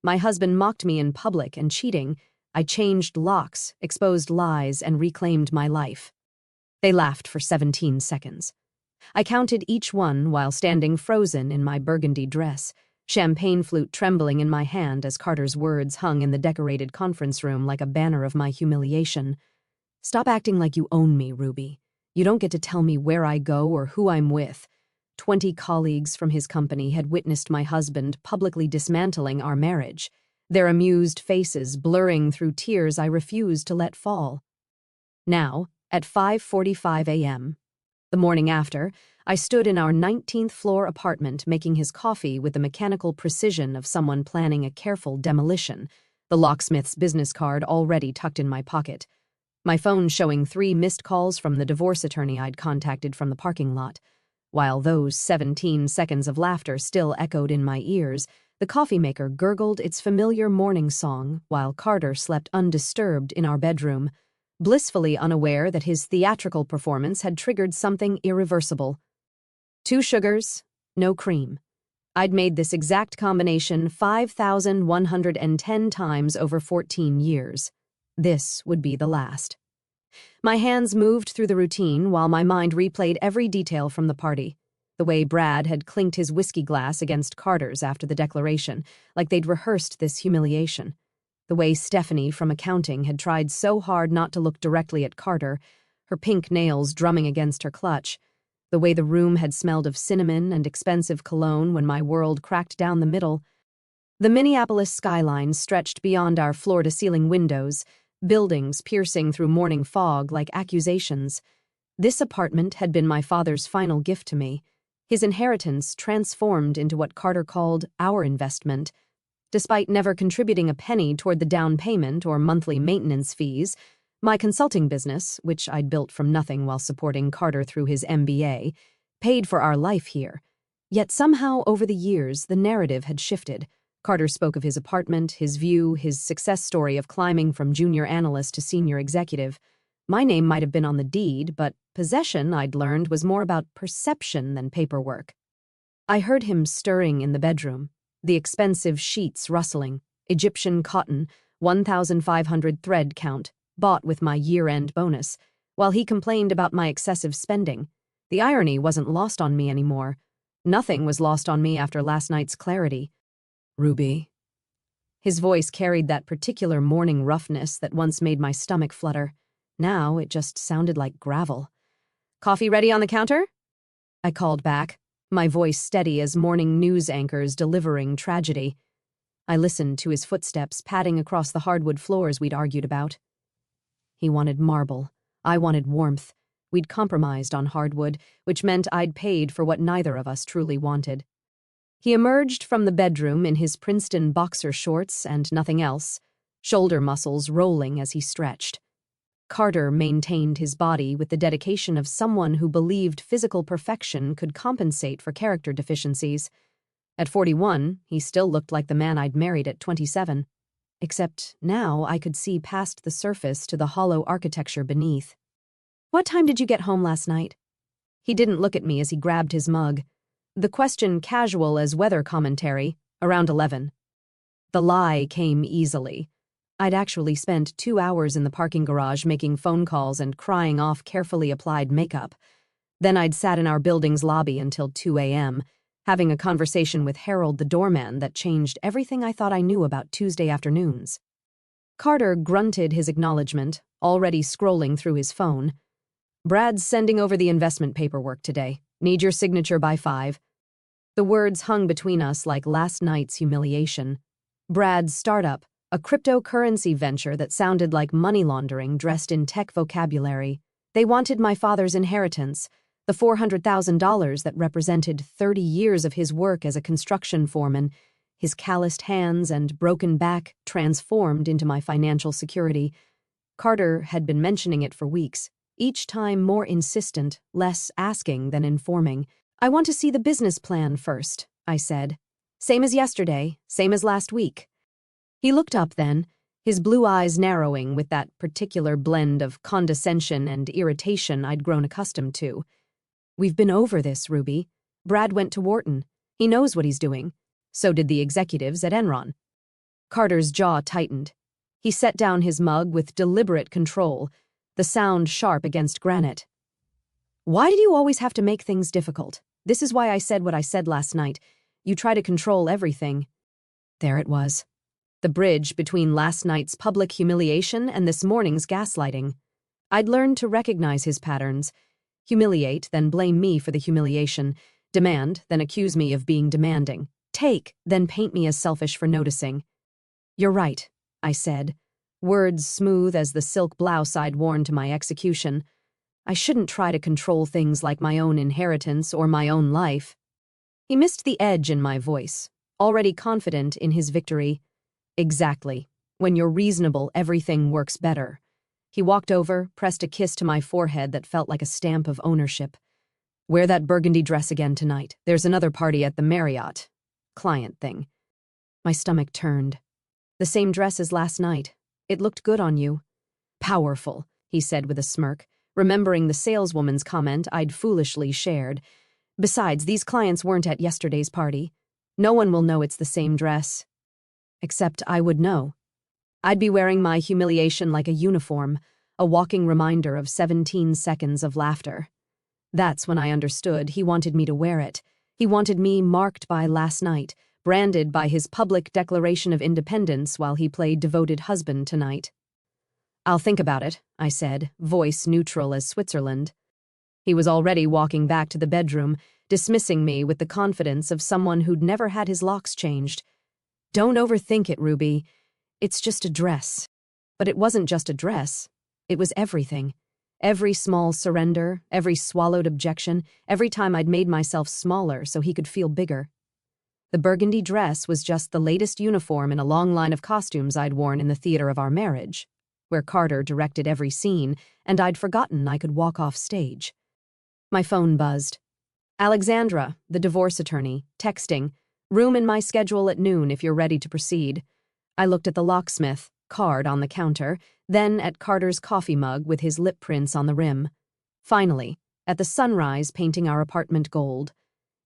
My husband mocked me in public and cheating. I changed locks, exposed lies, and reclaimed my life. They laughed for 17 seconds. I counted each one while standing frozen in my burgundy dress, champagne flute trembling in my hand as Carter's words hung in the decorated conference room like a banner of my humiliation. "Stop acting like you own me, Ruby. You don't get to tell me where I go or who I'm with." 20 colleagues from his company had witnessed my husband publicly dismantling our marriage, their amused faces blurring through tears I refused to let fall. Now, at 5:45 a.m., the morning after, I stood in our 19th floor apartment making his coffee with the mechanical precision of someone planning a careful demolition, the locksmith's business card already tucked in my pocket, my phone showing 3 missed calls from the divorce attorney I'd contacted from the parking lot. While those 17 seconds of laughter still echoed in my ears, the coffee maker gurgled its familiar morning song while Carter slept undisturbed in our bedroom, blissfully unaware that his theatrical performance had triggered something irreversible. 2 sugars, no cream. I'd made this exact combination 5,110 times over 14 years. This would be the last. My hands moved through the routine while my mind replayed every detail from the party. The way Brad had clinked his whiskey glass against Carter's after the declaration, like they'd rehearsed this humiliation. The way Stephanie from accounting had tried so hard not to look directly at Carter, her pink nails drumming against her clutch. The way the room had smelled of cinnamon and expensive cologne when my world cracked down the middle. The Minneapolis skyline stretched beyond our floor-to-ceiling windows, buildings piercing through morning fog like accusations. This apartment had been my father's final gift to me, his inheritance transformed into what Carter called our investment. Despite never contributing a penny toward the down payment or monthly maintenance fees, my consulting business, which I'd built from nothing while supporting Carter through his MBA, paid for our life here. Yet somehow over the years, the narrative had shifted. Carter spoke of his apartment, his view, his success story of climbing from junior analyst to senior executive. My name might have been on the deed, but possession, I'd learned, was more about perception than paperwork. I heard him stirring in the bedroom, the expensive sheets rustling, Egyptian cotton, 1,500 thread count, bought with my year-end bonus, while he complained about my excessive spending. The irony wasn't lost on me anymore. Nothing was lost on me after last night's clarity. "Ruby." His voice carried that particular morning roughness that once made my stomach flutter. Now it just sounded like gravel. "Coffee ready on the counter?" I called back, my voice steady as morning news anchors delivering tragedy. I listened to his footsteps padding across the hardwood floors we'd argued about. He wanted marble. I wanted warmth. We'd compromised on hardwood, which meant I'd paid for what neither of us truly wanted. He emerged from the bedroom in his Princeton boxer shorts and nothing else, shoulder muscles rolling as he stretched. Carter maintained his body with the dedication of someone who believed physical perfection could compensate for character deficiencies. At 41, he still looked like the man I'd married at 27. Except now I could see past the surface to the hollow architecture beneath. "What time did you get home last night?" He didn't look at me as he grabbed his mug. The question casual as weather commentary, around 11. The lie came easily. I'd actually spent 2 hours in the parking garage making phone calls and crying off carefully applied makeup. Then I'd sat in our building's lobby until 2 a.m., having a conversation with Harold the doorman that changed everything I thought I knew about Tuesday afternoons. Carter grunted his acknowledgement, already scrolling through his phone. "Brad's sending over the investment paperwork today. Need your signature by 5. The words hung between us like last night's humiliation. Brad's startup, a cryptocurrency venture that sounded like money laundering dressed in tech vocabulary. They wanted my father's inheritance, the $400,000 that represented 30 years of his work as a construction foreman, his calloused hands and broken back transformed into my financial security. Carter had been mentioning it for weeks, each time more insistent, less asking than informing. "I want to see the business plan first," I said. "Same as yesterday, same as last week." He looked up then, his blue eyes narrowing with that particular blend of condescension and irritation I'd grown accustomed to. "We've been over this, Ruby. Brad went to Wharton. He knows what he's doing. So did the executives at Enron." Carter's jaw tightened. He set down his mug with deliberate control, the sound sharp against granite. Why did you always have to make things difficult? This is why I said what I said last night. You try to control everything. There it was. The bridge between last night's public humiliation and this morning's gaslighting. I'd learned to recognize his patterns. Humiliate, then blame me for the humiliation. Demand, then accuse me of being demanding. Take, then paint me as selfish for noticing. You're right, I said, words smooth as the silk blouse I'd worn to my execution. I shouldn't try to control things like my own inheritance or my own life. He missed the edge in my voice, already confident in his victory. Exactly. When you're reasonable, everything works better. He walked over, pressed a kiss to my forehead that felt like a stamp of ownership. Wear that burgundy dress again tonight. There's another party at the Marriott. Client thing. My stomach turned. The same dress as last night. It looked good on you. Powerful, he said with a smirk, remembering the saleswoman's comment I'd foolishly shared. Besides, these clients weren't at yesterday's party. No one will know it's the same dress. Except I would know. I'd be wearing my humiliation like a uniform, a walking reminder of 17 seconds of laughter. That's when I understood he wanted me to wear it. He wanted me marked by last night, branded by his public declaration of independence while he played devoted husband tonight. I'll think about it, I said, voice neutral as Switzerland. He was already walking back to the bedroom, dismissing me with the confidence of someone who'd never had his locks changed. Don't overthink it, Ruby. It's just a dress. But it wasn't just a dress. It was everything. Every small surrender, every swallowed objection, every time I'd made myself smaller so he could feel bigger. The burgundy dress was just the latest uniform in a long line of costumes I'd worn in the theater of our marriage, where Carter directed every scene, and I'd forgotten I could walk off stage. My phone buzzed. Alexandra, the divorce attorney, texting, room in my schedule at noon if you're ready to proceed. I looked at the locksmith, card on the counter, then at Carter's coffee mug with his lip prints on the rim. Finally, at the sunrise painting our apartment gold.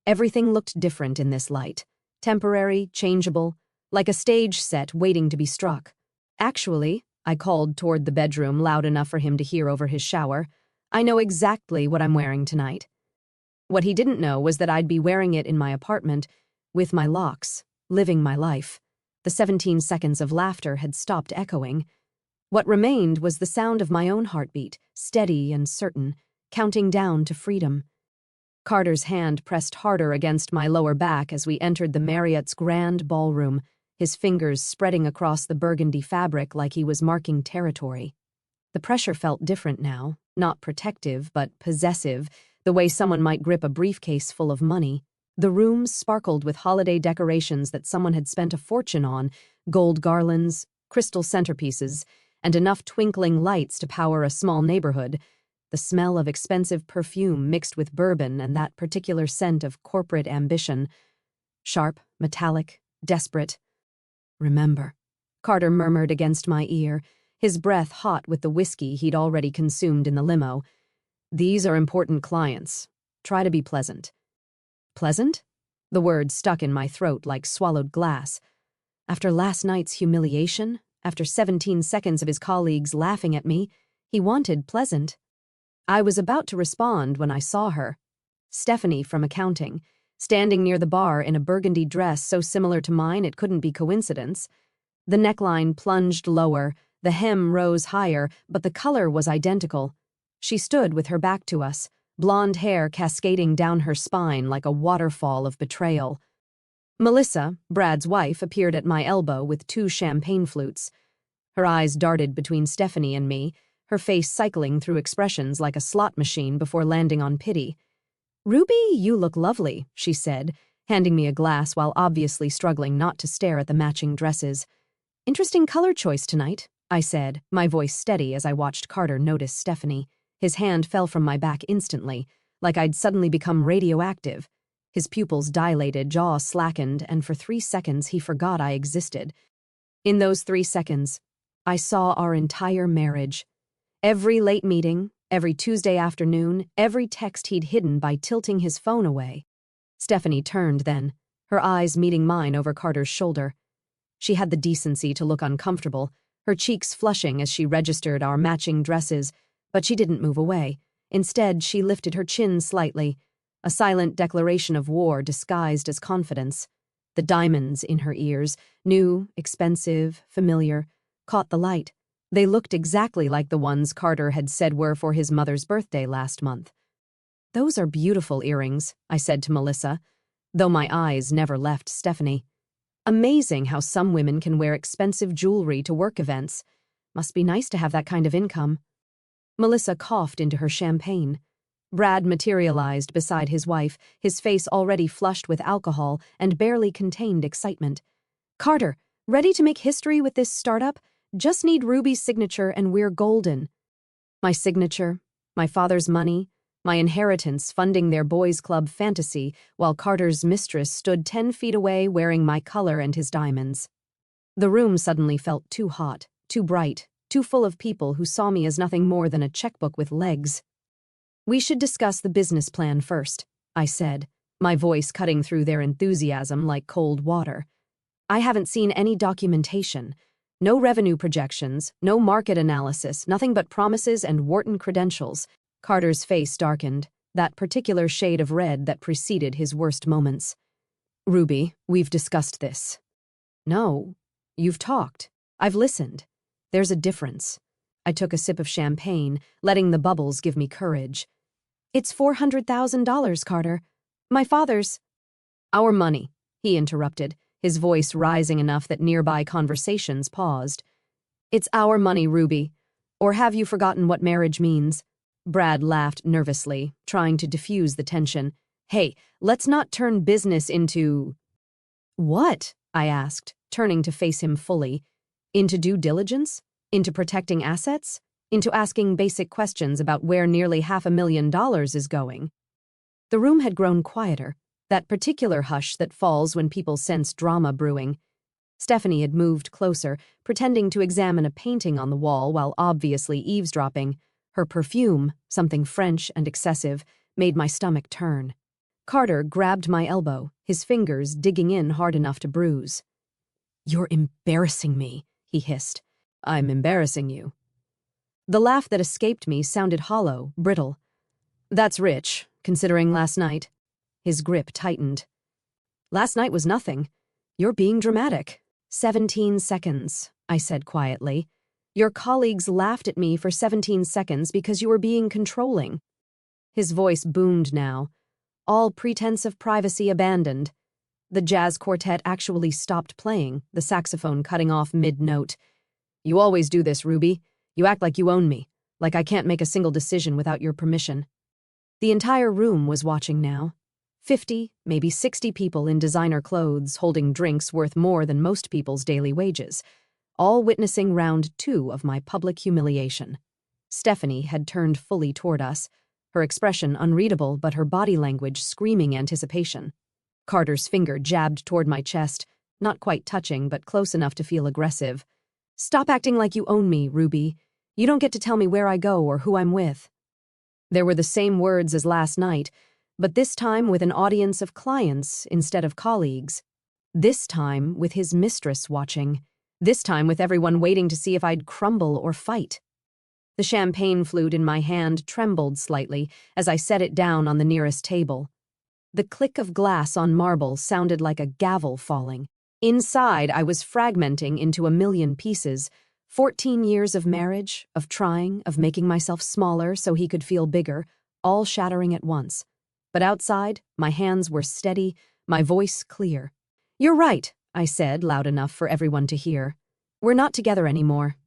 Everything looked different in this light. Temporary, changeable, like a stage set waiting to be struck. Actually, I called toward the bedroom loud enough for him to hear over his shower, I know exactly what I'm wearing tonight. What he didn't know was that I'd be wearing it in my apartment, with my locks, living my life. The 17 seconds of laughter had stopped echoing. What remained was the sound of my own heartbeat, steady and certain, counting down to freedom. Carter's hand pressed harder against my lower back as we entered the Marriott's grand ballroom, his fingers spreading across the burgundy fabric like he was marking territory. The pressure felt different now, not protective, but possessive, the way someone might grip a briefcase full of money. The room sparkled with holiday decorations that someone had spent a fortune on, gold garlands, crystal centerpieces, and enough twinkling lights to power a small neighborhood. The smell of expensive perfume mixed with bourbon and that particular scent of corporate ambition. Sharp, metallic, desperate. Remember, Carter murmured against my ear, his breath hot with the whiskey he'd already consumed in the limo. These are important clients. Try to be pleasant. Pleasant? The word stuck in my throat like swallowed glass. After last night's humiliation, after 17 seconds of his colleagues laughing at me, he wanted pleasant. I was about to respond when I saw her. Stephanie from accounting, standing near the bar in a burgundy dress so similar to mine it couldn't be coincidence. The neckline plunged lower, the hem rose higher, but the color was identical. She stood with her back to us, blonde hair cascading down her spine like a waterfall of betrayal. Melissa, Brad's wife, appeared at my elbow with 2 champagne flutes. Her eyes darted between Stephanie and me, her face cycling through expressions like a slot machine before landing on pity. "Ruby, you look lovely," she said, handing me a glass while obviously struggling not to stare at the matching dresses. "Interesting color choice tonight," I said, my voice steady as I watched Carter notice Stephanie. His hand fell from my back instantly, like I'd suddenly become radioactive. His pupils dilated, jaw slackened, and for 3 seconds he forgot I existed. In those 3 seconds, I saw our entire marriage. Every late meeting, every Tuesday afternoon, every text he'd hidden by tilting his phone away. Stephanie turned then, her eyes meeting mine over Carter's shoulder. She had the decency to look uncomfortable, her cheeks flushing as she registered our matching dresses, but she didn't move away. Instead, she lifted her chin slightly, a silent declaration of war disguised as confidence. The diamonds in her ears, new, expensive, familiar, caught the light. They looked exactly like the ones Carter had said were for his mother's birthday last month. "Those are beautiful earrings," I said to Melissa, though my eyes never left Stephanie. "Amazing how some women can wear expensive jewelry to work events. Must be nice to have that kind of income." Melissa coughed into her champagne. Brad materialized beside his wife, his face already flushed with alcohol and barely contained excitement. "Carter, ready to make history with this startup? Just need Ruby's signature and we're golden." My signature, my father's money, my inheritance funding their boys' club fantasy, while Carter's mistress stood 10 feet away wearing my color and his diamonds. The room suddenly felt too hot, too bright, too full of people who saw me as nothing more than a checkbook with legs. "We should discuss the business plan first," I said, my voice cutting through their enthusiasm like cold water. "I haven't seen any documentation. No revenue projections, no market analysis, nothing but promises and Wharton credentials." Carter's face darkened, that particular shade of red that preceded his worst moments. "Ruby, we've discussed this." "No, you've talked. I've listened. There's a difference." I took a sip of champagne, letting the bubbles give me courage. "It's $400,000, Carter. My father's—" "Our money," he interrupted, his voice rising enough that nearby conversations paused. "It's our money, Ruby. Or have you forgotten what marriage means?" Brad laughed nervously, trying to diffuse the tension. "Hey, let's not turn business into—" "What?" I asked, turning to face him fully. "Into due diligence? Into protecting assets? Into asking basic questions about where nearly $500,000 is going?" The room had grown quieter, that particular hush that falls when people sense drama brewing. Stephanie had moved closer, pretending to examine a painting on the wall while obviously eavesdropping. Her perfume, something French and excessive, made my stomach turn. Carter grabbed my elbow, his fingers digging in hard enough to bruise. "You're embarrassing me," he hissed. "I'm embarrassing you." The laugh that escaped me sounded hollow, brittle. "That's rich, considering last night." His grip tightened. "Last night was nothing. You're being dramatic." 17 seconds, I said quietly. "Your colleagues laughed at me for 17 seconds because you were being controlling." His voice boomed now, all pretense of privacy abandoned. The jazz quartet actually stopped playing, the saxophone cutting off mid-note. "You always do this, Ruby. You act like you own me, like I can't make a single decision without your permission." The entire room was watching now. 50, maybe 60 people in designer clothes holding drinks worth more than most people's daily wages, all witnessing round 2 of my public humiliation. Stephanie had turned fully toward us, her expression unreadable but her body language screaming anticipation. Carter's finger jabbed toward my chest, not quite touching but close enough to feel aggressive. "Stop acting like you own me, Ruby. You don't get to tell me where I go or who I'm with." There were the same words as last night, but this time with an audience of clients instead of colleagues. This time with his mistress watching. This time with everyone waiting to see if I'd crumble or fight. The champagne flute in my hand trembled slightly as I set it down on the nearest table. The click of glass on marble sounded like a gavel falling. Inside, I was fragmenting into a million pieces. 14 years of marriage, of trying, of making myself smaller so he could feel bigger, all shattering at once. But outside, my hands were steady, my voice clear. "You're right," I said, loud enough for everyone to hear. "We're not together anymore."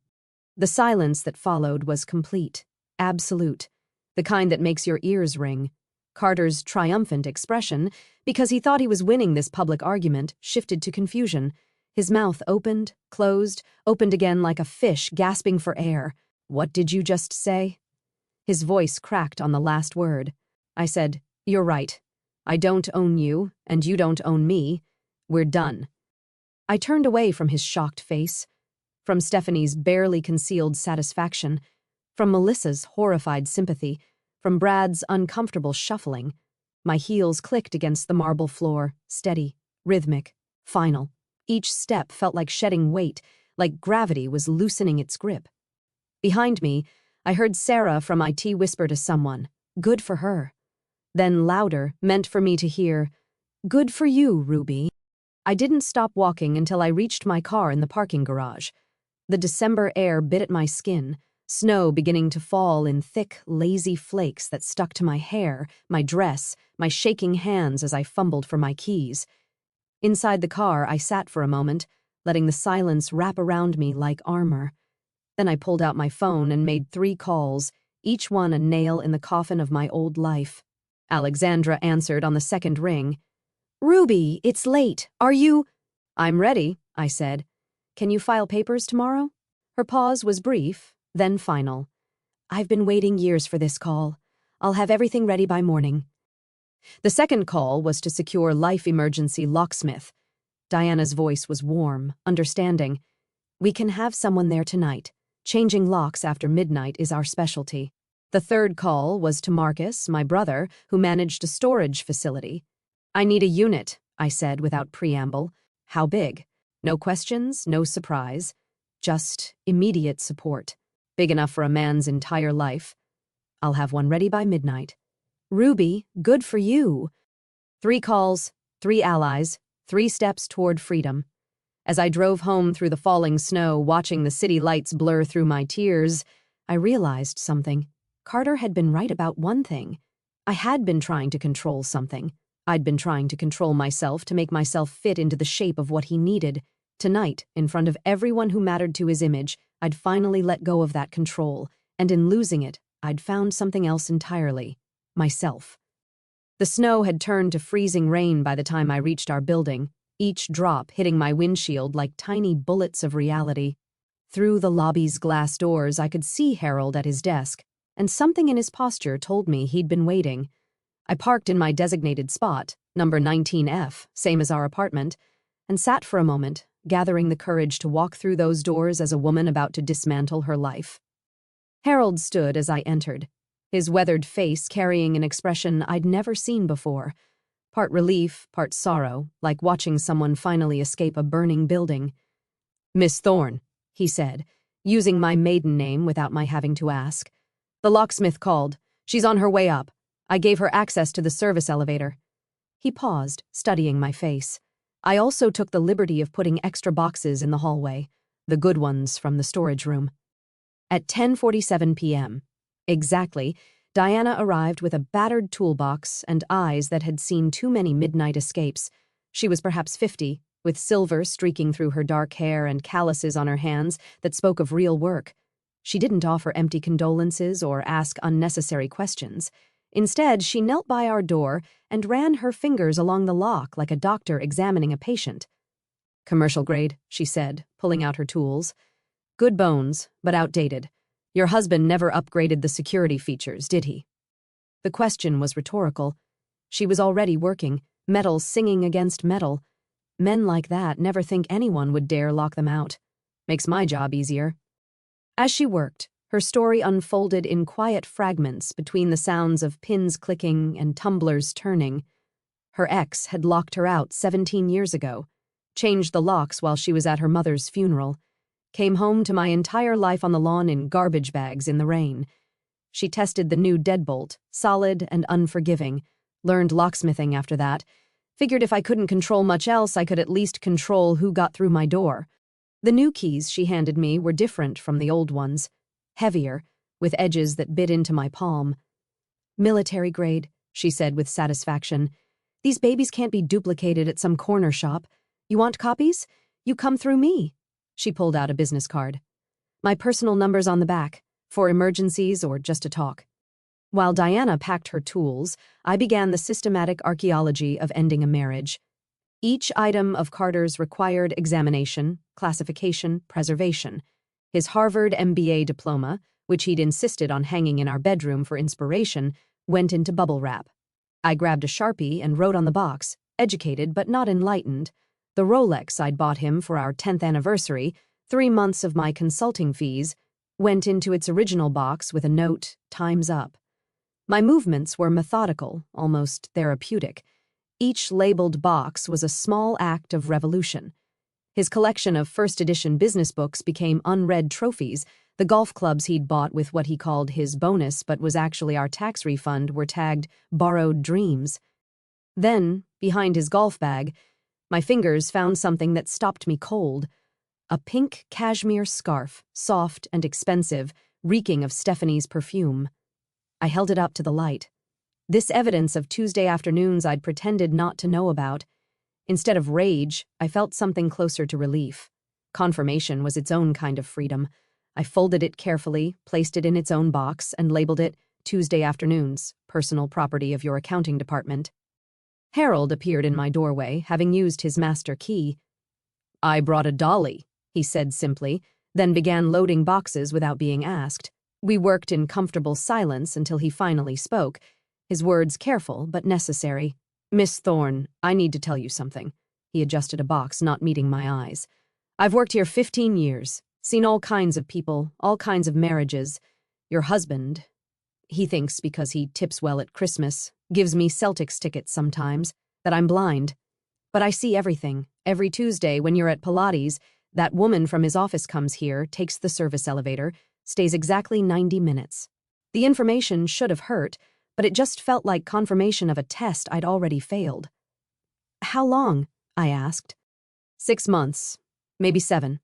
The silence that followed was complete, absolute, the kind that makes your ears ring. Carter's triumphant expression, because he thought he was winning this public argument, shifted to confusion. His mouth opened, closed, opened again like a fish gasping for air. "What did you just say?" His voice cracked on the last word. I said, "You're right. I don't own you, and you don't own me. We're done." I turned away from his shocked face, from Stephanie's barely concealed satisfaction, from Melissa's horrified sympathy, from Brad's uncomfortable shuffling. My heels clicked against the marble floor, steady, rhythmic, final. Each step felt like shedding weight, like gravity was loosening its grip. Behind me, I heard Sarah from IT whisper to someone, "Good for her." Then louder, meant for me to hear, "Good for you, Ruby." I didn't stop walking until I reached my car in the parking garage. The December air bit at my skin, snow beginning to fall in thick, lazy flakes that stuck to my hair, my dress, my shaking hands as I fumbled for my keys. Inside the car, I sat for a moment, letting the silence wrap around me like armor. Then I pulled out my phone and made 3 calls, each one a nail in the coffin of my old life. Alexandra answered on the second ring. "Ruby, it's late. Are you—" "I'm ready," I said. "Can you file papers tomorrow?" Her pause was brief, then final. "I've been waiting years for this call. I'll have everything ready by morning." The second call was to secure life emergency locksmith. Diana's voice was warm, understanding. "We can have someone there tonight. Changing locks after midnight is our specialty." The third call was to Marcus, my brother, who managed a storage facility. "I need a unit," I said without preamble. "How big?" No questions, no surprise. Just immediate support. Big enough for a man's entire life. "I'll have one ready by midnight." "Ruby, good for you." 3 calls, 3 allies, 3 steps toward freedom. As I drove home through the falling snow, watching the city lights blur through my tears, I realized something. Carter had been right about one thing. I had been trying to control something. I'd been trying to control myself to make myself fit into the shape of what he needed. Tonight, in front of everyone who mattered to his image, I'd finally let go of that control, and in losing it, I'd found something else entirely. Myself. The snow had turned to freezing rain by the time I reached our building, each drop hitting my windshield like tiny bullets of reality. Through the lobby's glass doors, I could see Harold at his desk, and something in his posture told me he'd been waiting. I parked in my designated spot, number 19F, same as our apartment, and sat for a moment, gathering the courage to walk through those doors as a woman about to dismantle her life. Harold stood as I entered, his weathered face carrying an expression I'd never seen before, part relief, part sorrow, like watching someone finally escape a burning building. "Miss Thorne," he said, using my maiden name without my having to ask. "The locksmith called. She's on her way up. I gave her access to the service elevator." He paused, studying my face. I also took the liberty of putting extra boxes in the hallway, the good ones from the storage room. At 10:47 p.m., exactly, Diana arrived with a battered toolbox and eyes that had seen too many midnight escapes. She was perhaps 50, with silver streaking through her dark hair and calluses on her hands that spoke of real work. She didn't offer empty condolences or ask unnecessary questions. Instead, she knelt by our door and ran her fingers along the lock like a doctor examining a patient. "Commercial grade," she said, pulling out her tools. "Good bones, but outdated. Your husband never upgraded the security features, did he?" The question was rhetorical. She was already working, metal singing against metal. Men like that never think anyone would dare lock them out. Makes my job easier. As she worked, her story unfolded in quiet fragments between the sounds of pins clicking and tumblers turning. Her ex had locked her out 17 years ago, changed the locks while she was at her mother's funeral, came home to my entire life on the lawn in garbage bags in the rain. She tested the new deadbolt, solid and unforgiving, learned locksmithing after that, figured if I couldn't control much else, I could at least control who got through my door. The new keys she handed me were different from the old ones, heavier, with edges that bit into my palm. "Military grade," she said with satisfaction. "These babies can't be duplicated at some corner shop. You want copies? You come through me." She pulled out a business card. "My personal number's on the back, for emergencies or just to talk." While Diana packed her tools, I began the systematic archaeology of ending a marriage. Each item of Carter's required examination, classification, preservation. His Harvard MBA diploma, which he'd insisted on hanging in our bedroom for inspiration, went into bubble wrap. I grabbed a Sharpie and wrote on the box, educated but not enlightened. The Rolex I'd bought him for our 10th anniversary, 3 months of my consulting fees, went into its original box with a note, "Time's up." My movements were methodical, almost therapeutic. Each labeled box was a small act of revolution. His collection of first-edition business books became unread trophies. The golf clubs he'd bought with what he called his bonus but was actually our tax refund were tagged borrowed dreams. Then, behind his golf bag, my fingers found something that stopped me cold. A pink cashmere scarf, soft and expensive, reeking of Stephanie's perfume. I held it up to the light. This evidence of Tuesday afternoons I'd pretended not to know about. Instead of rage, I felt something closer to relief. Confirmation was its own kind of freedom. I folded it carefully, placed it in its own box, and labeled it Tuesday afternoons, personal property of your accounting department. Harold appeared in my doorway, having used his master key. "I brought a dolly," he said simply, then began loading boxes without being asked. We worked in comfortable silence until he finally spoke, his words careful but necessary. "Miss Thorne, I need to tell you something." He adjusted a box, not meeting my eyes. "I've worked here 15 years, seen all kinds of people, all kinds of marriages. Your husband, he thinks because he tips well at Christmas, gives me Celtics tickets sometimes, that I'm blind. But I see everything. Every Tuesday when you're at Pilates, that woman from his office comes here, takes the service elevator, stays exactly 90 minutes. The information should have hurt, but it just felt like confirmation of a test I'd already failed." "How long?" I asked. 6 months, maybe 7.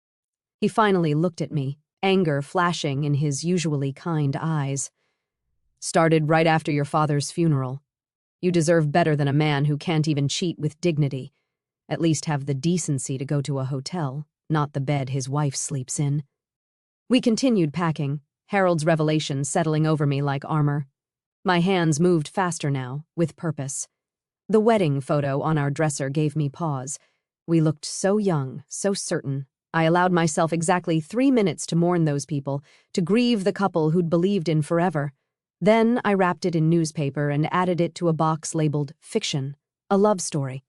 He finally looked at me, anger flashing in his usually kind eyes. "Started right after your father's funeral. You deserve better than a man who can't even cheat with dignity. At least have the decency to go to a hotel, not the bed his wife sleeps in." We continued packing, Harold's revelation settling over me like armor. My hands moved faster now, with purpose. The wedding photo on our dresser gave me pause. We looked so young, so certain. I allowed myself exactly 3 minutes to mourn those people, to grieve the couple who'd believed in forever. Then I wrapped it in newspaper and added it to a box labeled fiction, a love story.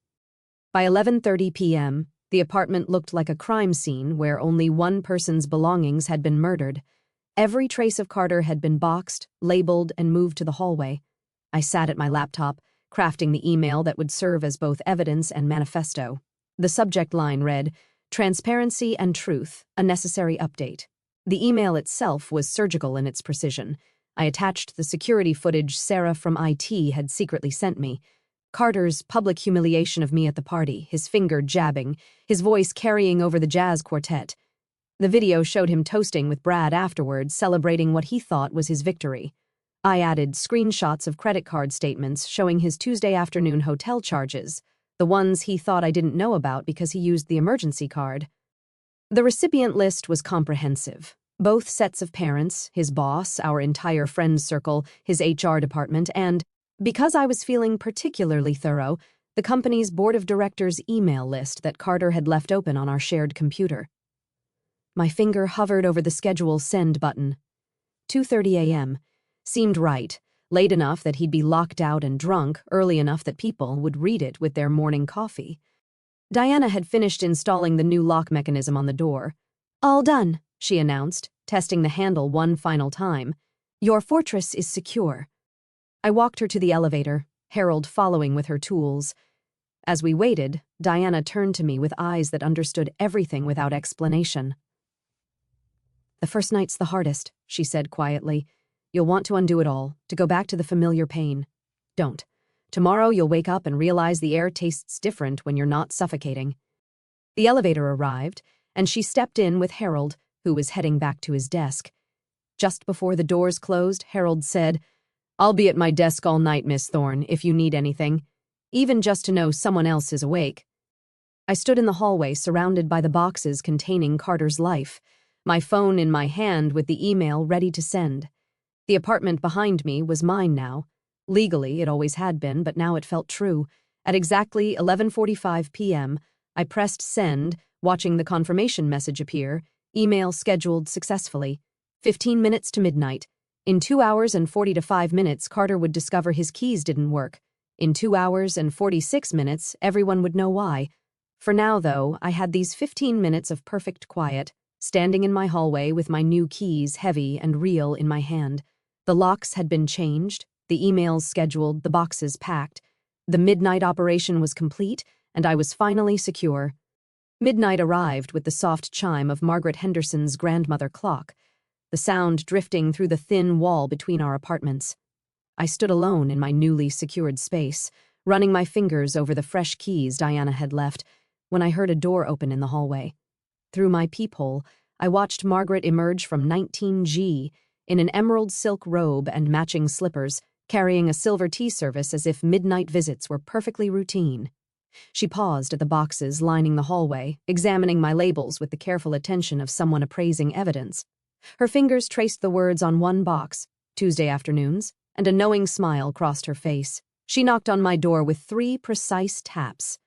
By 11:30 p.m., the apartment looked like a crime scene where only one person's belongings had been murdered. Every trace of Carter had been boxed, labeled, and moved to the hallway. I sat at my laptop, crafting the email that would serve as both evidence and manifesto. The subject line read, "Transparency and Truth, a Necessary Update." The email itself was surgical in its precision. I attached the security footage Sarah from IT had secretly sent me. Carter's public humiliation of me at the party, his finger jabbing, his voice carrying over the jazz quartet. The video showed him toasting with Brad afterwards, celebrating what he thought was his victory. I added screenshots of credit card statements showing his Tuesday afternoon hotel charges, the ones he thought I didn't know about because he used the emergency card. The recipient list was comprehensive. Both sets of parents, his boss, our entire friends circle, his HR department, and, because I was feeling particularly thorough, the company's board of directors email list that Carter had left open on our shared computer. My finger hovered over the schedule send button. 2:30 a.m. Seemed right, late enough that he'd be locked out and drunk, early enough that people would read it with their morning coffee. Diana had finished installing the new lock mechanism on the door. "All done," she announced, testing the handle one final time. "Your fortress is secure." I walked her to the elevator, Harold following with her tools. As we waited, Diana turned to me with eyes that understood everything without explanation. "The first night's the hardest," she said quietly. "You'll want to undo it all, to go back to the familiar pain. Don't. Tomorrow you'll wake up and realize the air tastes different when you're not suffocating." The elevator arrived, and she stepped in with Harold, who was heading back to his desk. Just before the doors closed, Harold said, "I'll be at my desk all night, Miss Thorne, if you need anything, even just to know someone else is awake." I stood in the hallway surrounded by the boxes containing Carter's life, my phone in my hand with the email ready to send. The apartment behind me was mine now. Legally, it always had been, but now it felt true. At exactly 11:45 p.m., I pressed send, watching the confirmation message appear, email scheduled successfully. 15 minutes to midnight. In 2 hours and 45 minutes, Carter would discover his keys didn't work. In 2 hours and 46 minutes, everyone would know why. For now, though, I had these 15 minutes of perfect quiet, standing in my hallway with my new keys heavy and real in my hand. The locks had been changed, the emails scheduled, the boxes packed. The midnight operation was complete, and I was finally secure. Midnight arrived with the soft chime of Margaret Henderson's grandmother clock, the sound drifting through the thin wall between our apartments. I stood alone in my newly secured space, running my fingers over the fresh keys Diana had left, when I heard a door open in the hallway. Through my peephole, I watched Margaret emerge from 19G in an emerald silk robe and matching slippers, carrying a silver tea service as if midnight visits were perfectly routine. She paused at the boxes lining the hallway, examining my labels with the careful attention of someone appraising evidence. Her fingers traced the words on one box, Tuesday afternoons, and a knowing smile crossed her face. She knocked on my door with 3 precise taps.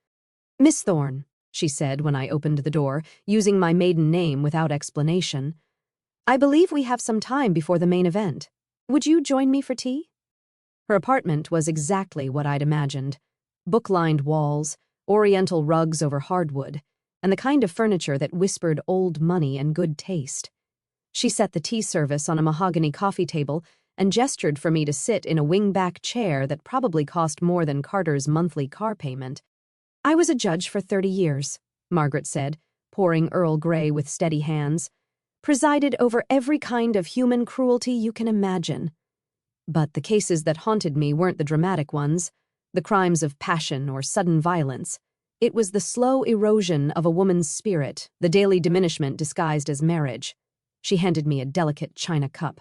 "Miss Thorne," she said when I opened the door, using my maiden name without explanation. "I believe we have some time before the main event. Would you join me for tea?" Her apartment was exactly what I'd imagined. Book-lined walls, oriental rugs over hardwood, and the kind of furniture that whispered old money and good taste. She set the tea service on a mahogany coffee table and gestured for me to sit in a wing-back chair that probably cost more than Carter's monthly car payment. "I was a judge for 30 years, Margaret said, pouring Earl Grey with steady hands. "Presided over every kind of human cruelty you can imagine. But the cases that haunted me weren't the dramatic ones, the crimes of passion or sudden violence. It was the slow erosion of a woman's spirit, the daily diminishment disguised as marriage." She handed me a delicate china cup.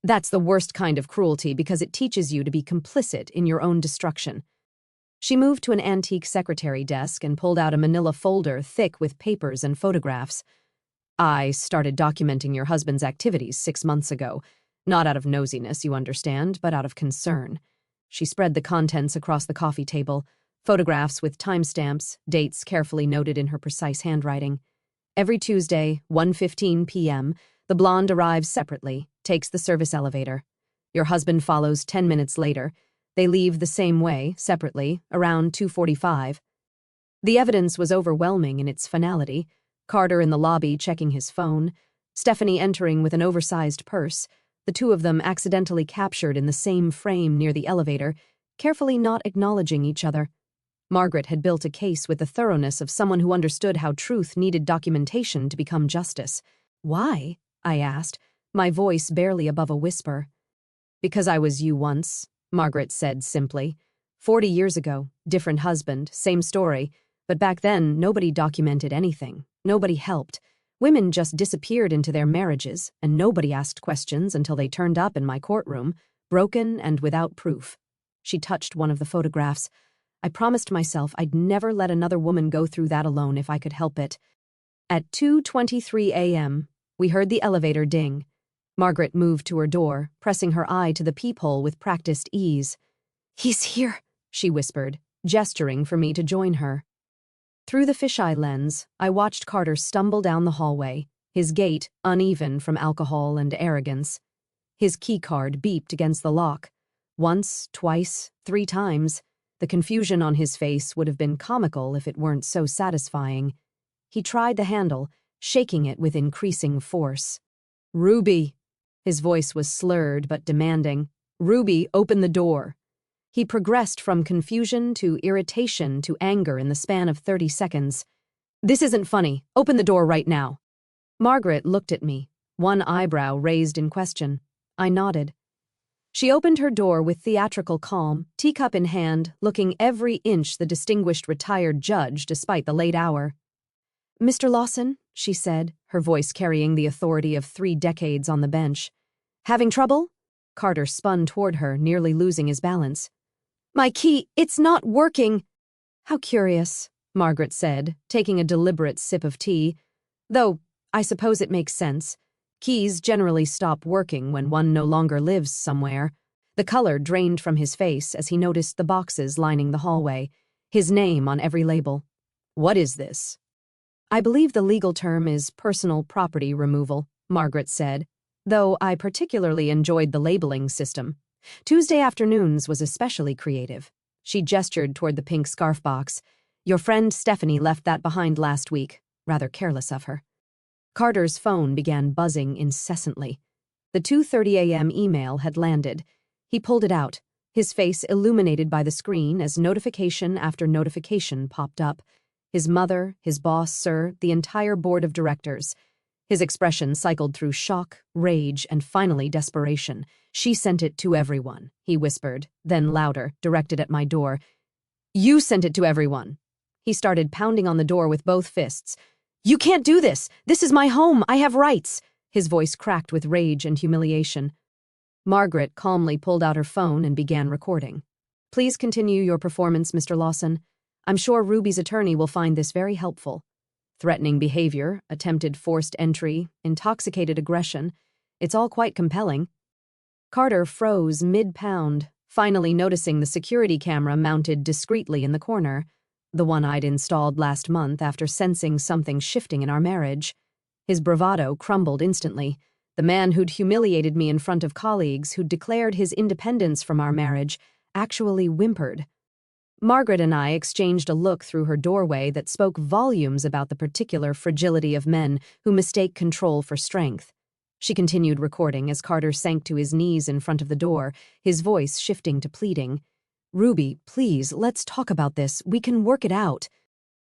"That's the worst kind of cruelty because it teaches you to be complicit in your own destruction." She moved to an antique secretary desk and pulled out a manila folder thick with papers and photographs. "I started documenting your husband's activities 6 months ago. Not out of nosiness, you understand, but out of concern." She spread the contents across the coffee table, photographs with timestamps, dates carefully noted in her precise handwriting. "Every Tuesday, 1:15 p.m., the blonde arrives separately, takes the service elevator. Your husband follows 10 minutes later. They leave the same way, separately, around 2:45. The evidence was overwhelming in its finality. Carter in the lobby checking his phone, Stephanie entering with an oversized purse, the two of them accidentally captured in the same frame near the elevator, carefully not acknowledging each other. Margaret had built a case with the thoroughness of someone who understood how truth needed documentation to become justice. "Why?" I asked, my voice barely above a whisper. "Because I was you once," Margaret said simply. 40 years ago, different husband, same story, but back then nobody documented anything. Nobody helped. Women just disappeared into their marriages, and nobody asked questions until they turned up in my courtroom, broken and without proof." She touched one of the photographs. "I promised myself I'd never let another woman go through that alone if I could help it." At 2:23 a.m., we heard the elevator ding. Margaret moved to her door, pressing her eye to the peephole with practiced ease. "He's here," she whispered, gesturing for me to join her. Through the fisheye lens, I watched Carter stumble down the hallway, his gait uneven from alcohol and arrogance. His keycard beeped against the lock. Once, twice, 3 times. The confusion on his face would have been comical if it weren't so satisfying. He tried the handle, shaking it with increasing force. "Ruby." His voice was slurred but demanding. "Ruby, open the door." He progressed from confusion to irritation to anger in the span of 30 seconds. "This isn't funny. Open the door right now." Margaret looked at me, one eyebrow raised in question. I nodded. She opened her door with theatrical calm, teacup in hand, looking every inch the distinguished retired judge despite the late hour. "Mr. Lawson," she said, her voice carrying the authority of 3 decades on the bench. "Having trouble?" Carter spun toward her, nearly losing his balance. "My key, it's not working." "How curious," Margaret said, taking a deliberate sip of tea. "Though, I suppose it makes sense. Keys generally stop working when one no longer lives somewhere." The color drained from his face as he noticed the boxes lining the hallway, his name on every label. "What is this?" "I believe the legal term is personal property removal," Margaret said, though I particularly enjoyed the labeling system. Tuesday afternoons was especially creative. She gestured toward the pink scarf box. "Your friend Stephanie left that behind last week. Rather careless of her." Carter's phone began buzzing incessantly. The 2:30 a.m. email had landed. He pulled it out, his face illuminated by the screen as notification after notification popped up. His mother, his boss, sir, the entire board of directors. His expression cycled through shock, rage, and finally desperation. "She sent it to everyone," he whispered, then louder, directed at my door. "You sent it to everyone." He started pounding on the door with both fists. "You can't do this! This is my home! I have rights!" His voice cracked with rage and humiliation. Margaret calmly pulled out her phone and began recording. "Please continue your performance, Mr. Lawson. I'm sure Ruby's attorney will find this very helpful." Threatening behavior, attempted forced entry, intoxicated aggression. It's all quite compelling. Carter froze mid-pound, finally noticing the security camera mounted discreetly in the corner, the one I'd installed last month after sensing something shifting in our marriage. His bravado crumbled instantly. The man who'd humiliated me in front of colleagues, who'd declared his independence from our marriage, actually whimpered. Margaret and I exchanged a look through her doorway that spoke volumes about the particular fragility of men who mistake control for strength. She continued recording as Carter sank to his knees in front of the door, his voice shifting to pleading. "Ruby, please, let's talk about this. We can work it out."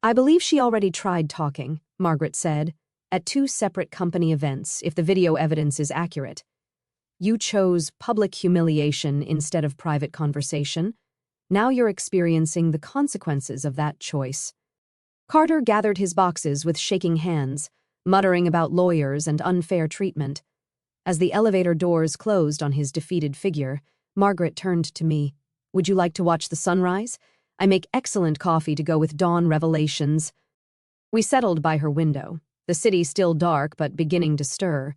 "I believe she already tried talking," Margaret said, "at 2 separate company events, if the video evidence is accurate. You chose public humiliation instead of private conversation. Now you're experiencing the consequences of that choice." Carter gathered his boxes with shaking hands, muttering about lawyers and unfair treatment. As the elevator doors closed on his defeated figure, Margaret turned to me. "Would you like to watch the sunrise? I make excellent coffee to go with dawn revelations." We settled by her window, the city still dark but beginning to stir.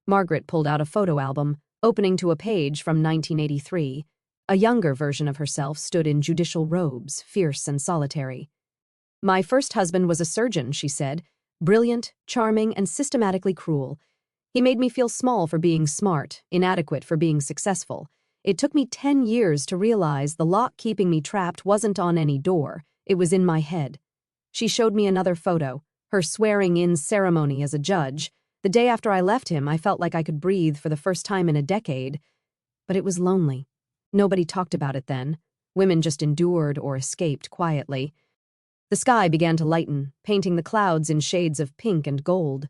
Margaret pulled out a photo album, opening to a page from 1983. A younger version of herself stood in judicial robes, fierce and solitary. "My first husband was a surgeon," she said, "brilliant, charming, and systematically cruel. He made me feel small for being smart, inadequate for being successful. It took me 10 years to realize the lock keeping me trapped wasn't on any door, it was in my head." She showed me another photo, her swearing-in ceremony as a judge. "The day after I left him, I felt like I could breathe for the first time in a decade. But it was lonely. Nobody talked about it then. Women just endured or escaped quietly." The sky began to lighten, painting the clouds in shades of pink and gold.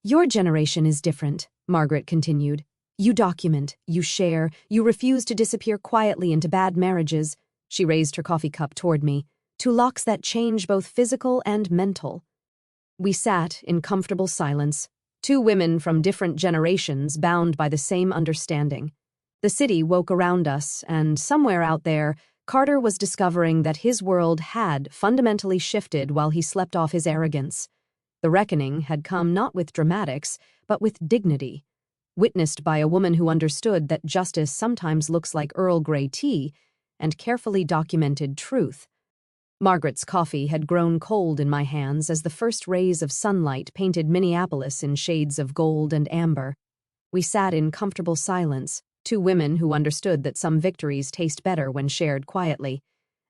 "Your generation is different," Margaret continued. "You document, you share, you refuse to disappear quietly into bad marriages." She raised her coffee cup toward me. "To locks that change both physical and mental." We sat in comfortable silence, 2 women from different generations bound by the same understanding. The city woke around us, and somewhere out there, Carter was discovering that his world had fundamentally shifted while he slept off his arrogance. The reckoning had come not with dramatics, but with dignity, witnessed by a woman who understood that justice sometimes looks like Earl Grey tea, and carefully documented truth. Margaret's coffee had grown cold in my hands as the first rays of sunlight painted Minneapolis in shades of gold and amber. We sat in comfortable silence, 2 women who understood that some victories taste better when shared quietly.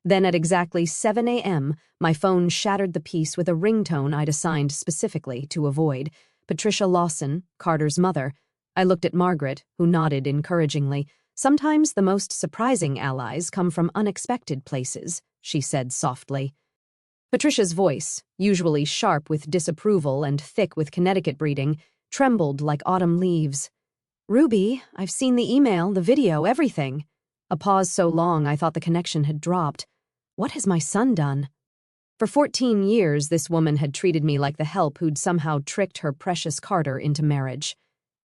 Then at exactly 7 a.m., my phone shattered the peace with a ringtone I'd assigned specifically to avoid. Patricia Lawson, Carter's mother. I looked at Margaret, who nodded encouragingly. "Sometimes the most surprising allies come from unexpected places," she said softly. Patricia's voice, usually sharp with disapproval and thick with Connecticut breeding, trembled like autumn leaves. "Ruby, I've seen the email, the video, everything." A pause so long I thought the connection had dropped. What has my son done? For 14 years, this woman had treated me like the help who'd somehow tricked her precious Carter into marriage.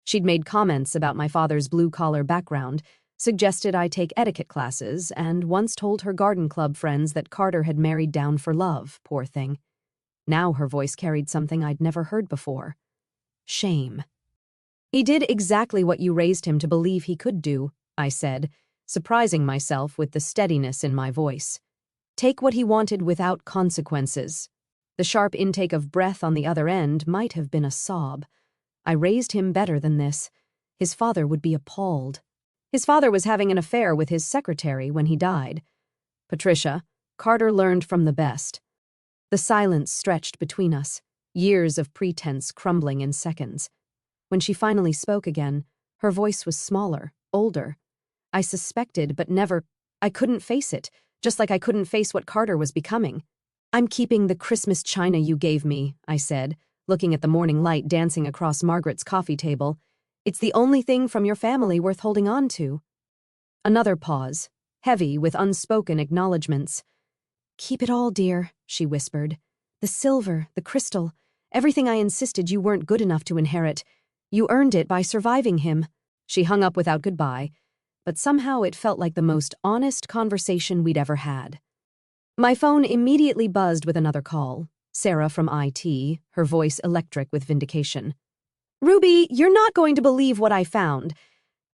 She'd made comments about my father's blue-collar background, suggested I take etiquette classes, and once told her garden club friends that Carter had married down for love, poor thing. Now her voice carried something I'd never heard before. Shame. "He did exactly what you raised him to believe he could do," I said, surprising myself with the steadiness in my voice. "Take what he wanted without consequences." The sharp intake of breath on the other end might have been a sob. "I raised him better than this. His father would be appalled. His father was having an affair with his secretary when he died. Patricia, Carter learned from the best." The silence stretched between us, years of pretense crumbling in seconds. When she finally spoke again, her voice was smaller, older. I suspected, but never. I couldn't face it, just like I couldn't face what Carter was becoming. I'm keeping the Christmas china you gave me, I said, looking at the morning light dancing across Margaret's coffee table. It's the only thing from your family worth holding on to. Another pause, heavy with unspoken acknowledgments. Keep it all, dear, she whispered. The silver, the crystal, everything I insisted you weren't good enough to inherit. You earned it by surviving him. She hung up without goodbye, but somehow it felt like the most honest conversation we'd ever had. My phone immediately buzzed with another call. Sarah from IT, her voice electric with vindication. Ruby, you're not going to believe what I found.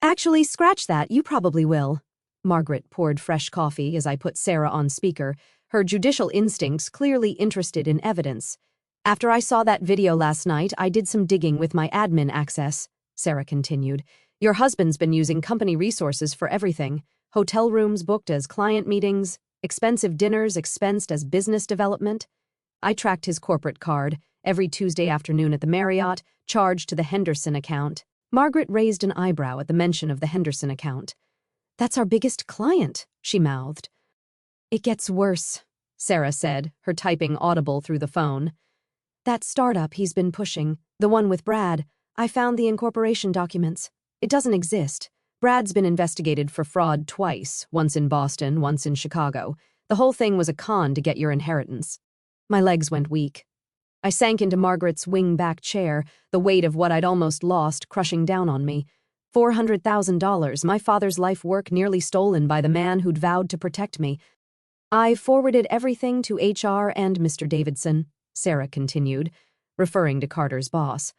Actually, scratch that, you probably will. Margaret poured fresh coffee as I put Sarah on speaker, her judicial instincts clearly interested in evidence. After I saw that video last night, I did some digging with my admin access, Sarah continued. Your husband's been using company resources for everything. Hotel rooms booked as client meetings, expensive dinners expensed as business development. I tracked his corporate card, every Tuesday afternoon at the Marriott, charged to the Henderson account. Margaret raised an eyebrow at the mention of the Henderson account. That's our biggest client, she mouthed. It gets worse, Sarah said, her typing audible through the phone. That startup he's been pushing, the one with Brad, I found the incorporation documents. It doesn't exist. Brad's been investigated for fraud twice, once in Boston, once in Chicago. The whole thing was a con to get your inheritance. My legs went weak. I sank into Margaret's wing-back chair, the weight of what I'd almost lost crushing down on me. $400,000, my father's life work nearly stolen by the man who'd vowed to protect me. I forwarded everything to HR and Mr. Davidson, Sarah continued, referring to Carter's boss.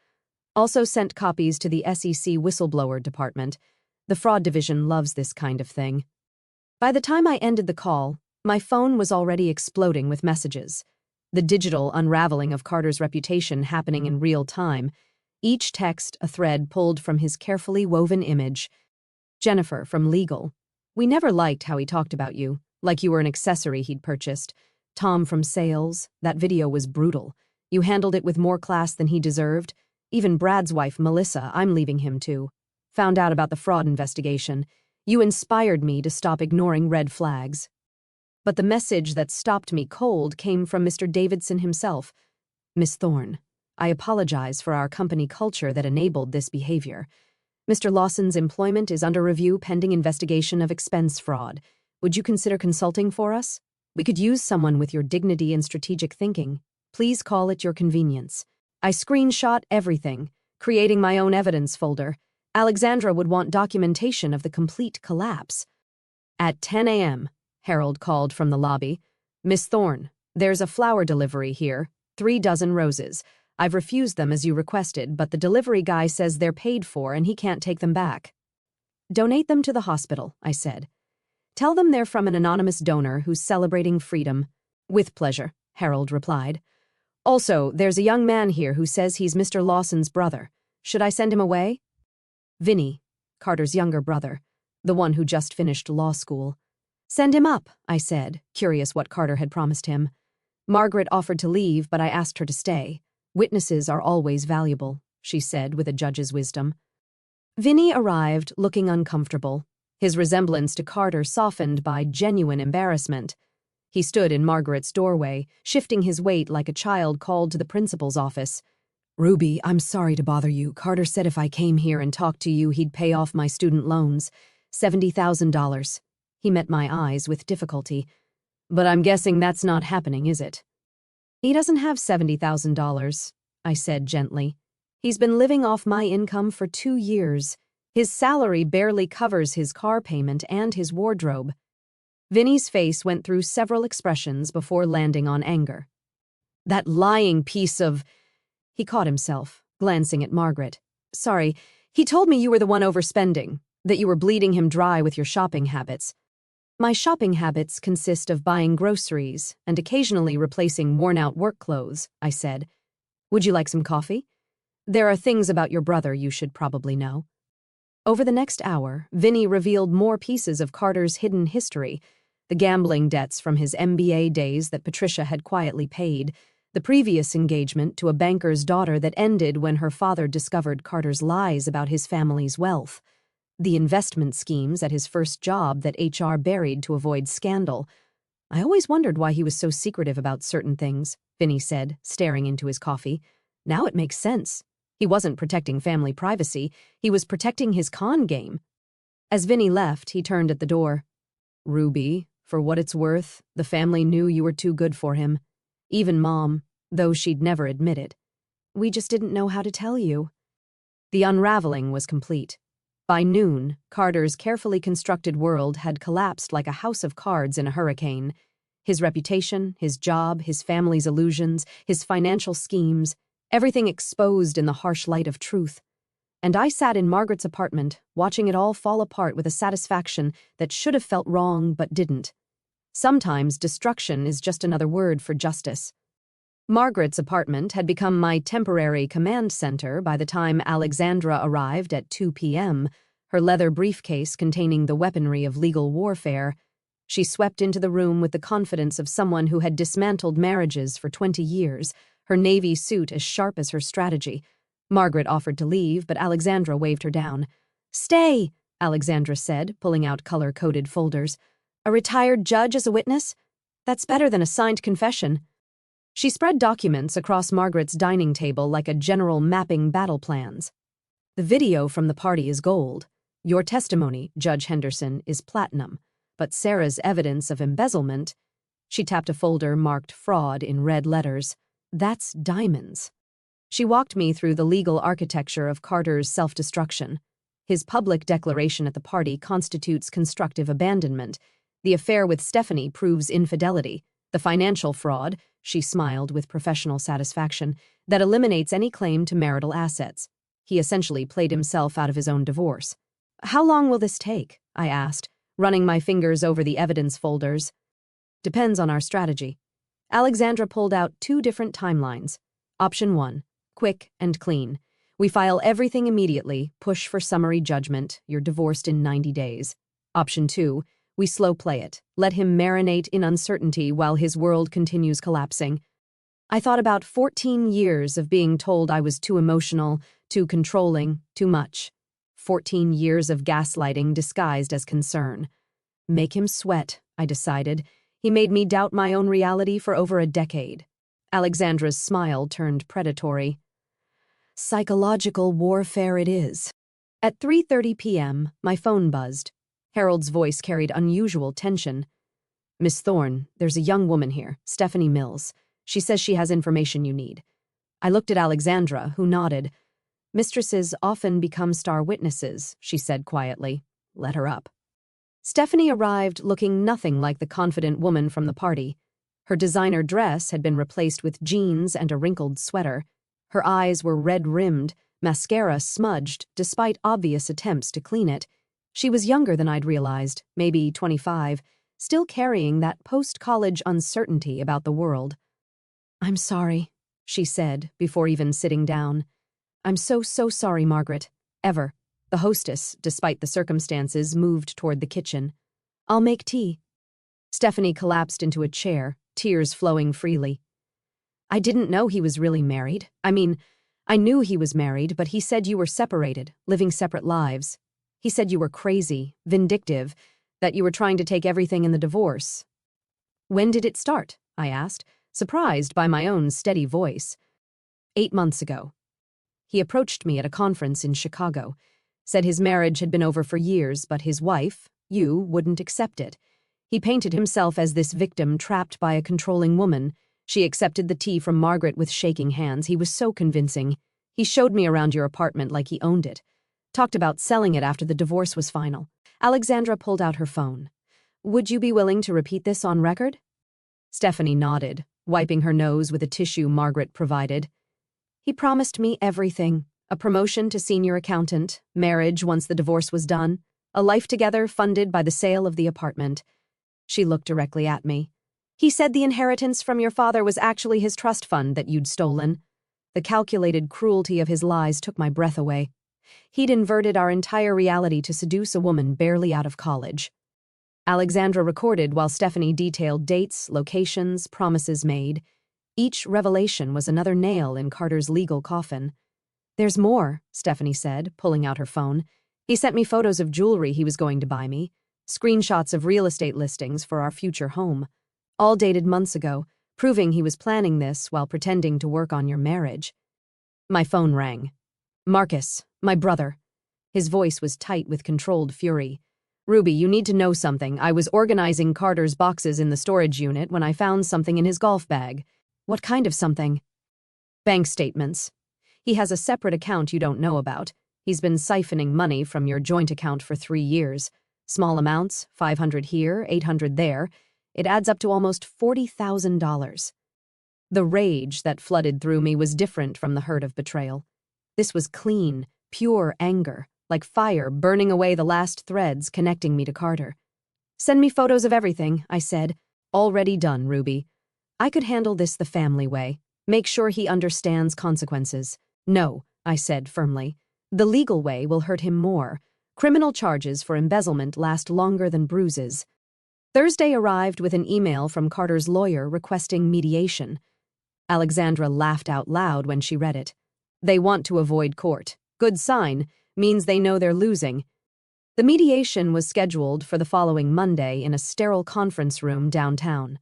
Also sent copies to the SEC whistleblower department. The fraud division loves this kind of thing. By the time I ended the call, my phone was already exploding with messages. The digital unraveling of Carter's reputation happening in real time, each text a thread pulled from his carefully woven image. Jennifer from legal. We never liked how he talked about you, like you were an accessory he'd purchased. Tom from sales. That video was brutal. You handled it with more class than he deserved. Even Brad's wife, Melissa, I'm leaving him too. Found out about the fraud investigation. You inspired me to stop ignoring red flags. But the message that stopped me cold came from Mr. Davidson himself. Miss Thorne, I apologize for our company culture that enabled this behavior. Mr. Lawson's employment is under review pending investigation of expense fraud. Would you consider consulting for us? We could use someone with your dignity and strategic thinking. Please call at your convenience. I screenshot everything, creating my own evidence folder. Alexandra would want documentation of the complete collapse. At 10 a.m., Harold called from the lobby. Miss Thorne, there's a flower delivery here, 3 dozen roses. I've refused them as you requested, but the delivery guy says they're paid for and he can't take them back. Donate them to the hospital, I said. Tell them they're from an anonymous donor who's celebrating freedom. With pleasure, Harold replied. Also, there's a young man here who says he's Mr. Lawson's brother. Should I send him away? Vinny, Carter's younger brother, the one who just finished law school. Send him up, I said, curious what Carter had promised him. Margaret offered to leave, but I asked her to stay. Witnesses are always valuable, she said with a judge's wisdom. Vinny arrived looking uncomfortable, his resemblance to Carter softened by genuine embarrassment. He stood in Margaret's doorway, shifting his weight like a child called to the principal's office. Ruby, I'm sorry to bother you. Carter said if I came here and talked to you, he'd pay off my student loans. $70,000. He met my eyes with difficulty. But I'm guessing that's not happening, is it? He doesn't have $70,000, I said gently. He's been living off my income for 2 years. His salary barely covers his car payment and his wardrobe. Vinny's face went through several expressions before landing on anger. That lying piece of... He caught himself, glancing at Margaret. Sorry, he told me you were the one overspending, that you were bleeding him dry with your shopping habits. My shopping habits consist of buying groceries and occasionally replacing worn-out work clothes, I said. Would you like some coffee? There are things about your brother you should probably know. Over the next hour, Vinny revealed more pieces of Carter's hidden history, the gambling debts from his MBA days that Patricia had quietly paid, the previous engagement to a banker's daughter that ended when her father discovered Carter's lies about his family's wealth, the investment schemes at his first job that HR buried to avoid scandal. I always wondered why he was so secretive about certain things, Vinny said, staring into his coffee. Now it makes sense. He wasn't protecting family privacy, he was protecting his con game. As Vinny left, he turned at the door. Ruby, for what it's worth, the family knew you were too good for him. Even Mom, though she'd never admit it. We just didn't know how to tell you. The unraveling was complete. By noon, Carter's carefully constructed world had collapsed like a house of cards in a hurricane. His reputation, his job, his family's illusions, his financial schemes, everything exposed in the harsh light of truth. And I sat in Margaret's apartment, watching it all fall apart with a satisfaction that should have felt wrong but didn't. Sometimes destruction is just another word for justice. Margaret's apartment had become my temporary command center by the time Alexandra arrived at 2 p.m., her leather briefcase containing the weaponry of legal warfare. She swept into the room with the confidence of someone who had dismantled marriages for 20 years, her navy suit as sharp as her strategy. Margaret offered to leave, but Alexandra waved her down. "Stay," Alexandra said, pulling out color-coded folders. "A retired judge as a witness? That's better than a signed confession." She spread documents across Margaret's dining table like a general mapping battle plans. "The video from the party is gold. Your testimony, Judge Henderson, is platinum. But Sarah's evidence of embezzlement—" She tapped a folder marked fraud in red letters. "That's diamonds." She walked me through the legal architecture of Carter's self-destruction. His public declaration at the party constitutes constructive abandonment. The affair with Stephanie proves infidelity. The financial fraud, she smiled with professional satisfaction, that eliminates any claim to marital assets. He essentially played himself out of his own divorce. "How long will this take?" I asked, running my fingers over the evidence folders. "Depends on our strategy." Alexandra pulled out 2 different timelines. Option 1, quick and clean. We file everything immediately, push for summary judgment, you're divorced in 90 days. Option 2, we slow play it, let him marinate in uncertainty while his world continues collapsing. I thought about 14 years of being told I was too emotional, too controlling, too much. 14 years of gaslighting disguised as concern. Make him sweat, I decided. He made me doubt my own reality for over a decade. Alexandra's smile turned predatory. Psychological warfare it is. At 3:30 p.m., my phone buzzed. Harold's voice carried unusual tension. "Miss Thorne, there's a young woman here, Stephanie Mills. She says she has information you need." I looked at Alexandra, who nodded. "Mistresses often become star witnesses," she said quietly. "Let her up." Stephanie arrived looking nothing like the confident woman from the party. Her designer dress had been replaced with jeans and a wrinkled sweater. Her eyes were red-rimmed, mascara smudged despite obvious attempts to clean it. She was younger than I'd realized, maybe 25, still carrying that post-college uncertainty about the world. "I'm sorry," she said before even sitting down. "I'm so sorry, Margaret. Ever." The hostess, despite the circumstances, moved toward the kitchen. "I'll make tea." Stephanie collapsed into a chair, tears flowing freely. "I didn't know he was really married. I knew he was married, but he said you were separated, living separate lives. He said you were crazy, vindictive, that you were trying to take everything in the divorce." "When did it start?" I asked, surprised by my own steady voice. 8 months ago. He approached me at a conference in Chicago, said his marriage had been over for years, but his wife, you, wouldn't accept it. He painted himself as this victim trapped by a controlling woman. She accepted the tea from Margaret with shaking hands. He was so convincing. He showed me around your apartment like he owned it. Talked about selling it after the divorce was final. Alexandra pulled out her phone. "Would you be willing to repeat this on record?" Stephanie nodded, wiping her nose with a tissue Margaret provided. "He promised me everything. A promotion to senior accountant, marriage once the divorce was done, a life together funded by the sale of the apartment." She looked directly at me. "He said the inheritance from your father was actually his trust fund that you'd stolen." The calculated cruelty of his lies took my breath away. He'd inverted our entire reality to seduce a woman barely out of college. Alexandra recorded while Stephanie detailed dates, locations, promises made. Each revelation was another nail in Carter's legal coffin. "There's more," Stephanie said, pulling out her phone. "He sent me photos of jewelry he was going to buy me, screenshots of real estate listings for our future home. all dated months ago, proving he was planning this while pretending to work on your marriage. My phone rang. Marcus, my brother. His voice was tight with controlled fury. Ruby, you need to know something. I was organizing Carter's boxes in the storage unit when I found something in his golf bag. What kind of something? Bank statements. He has a separate account you don't know about. He's been siphoning money from your joint account for 3 years. Small amounts, $500 here, $800 there. It adds up to almost $40,000. The rage that flooded through me was different from the hurt of betrayal. This was clean, pure anger, like fire burning away the last threads connecting me to Carter. Send me photos of everything, I said. Already done, Ruby. I could handle this the family way. Make sure he understands consequences. No, I said firmly. The legal way will hurt him more. Criminal charges for embezzlement last longer than bruises. Thursday arrived with an email from Carter's lawyer requesting mediation. Alexandra laughed out loud when she read it. They want to avoid court. Good sign. Means they know they're losing. The mediation was scheduled for the following Monday in a sterile conference room downtown.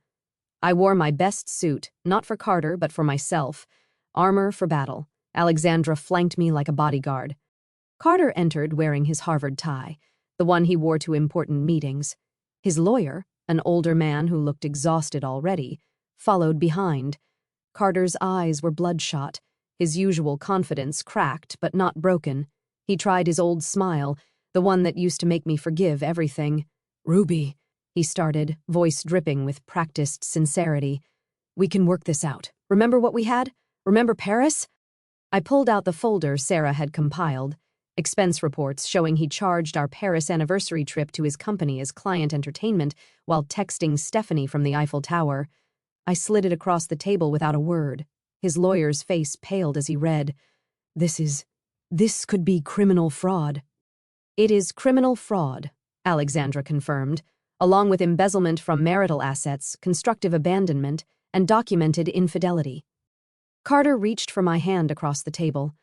I wore my best suit, not for Carter but for myself. Armor for battle. Alexandra flanked me like a bodyguard. Carter entered wearing his Harvard tie, the one he wore to important meetings. His lawyer, an older man who looked exhausted already, followed behind. Carter's eyes were bloodshot, his usual confidence cracked but not broken. He tried his old smile, the one that used to make me forgive everything. "Ruby," he started, voice dripping with practiced sincerity. "We can work this out. Remember what we had? Remember Paris?" I pulled out the folder Sarah had compiled, expense reports showing he charged our Paris anniversary trip to his company as client entertainment while texting Stephanie from the Eiffel Tower. I slid it across the table without a word. His lawyer's face paled as he read. This could be criminal fraud." "It is criminal fraud," Alexandra confirmed, along with embezzlement from marital assets, constructive abandonment, and documented infidelity. Carter reached for my hand across the table.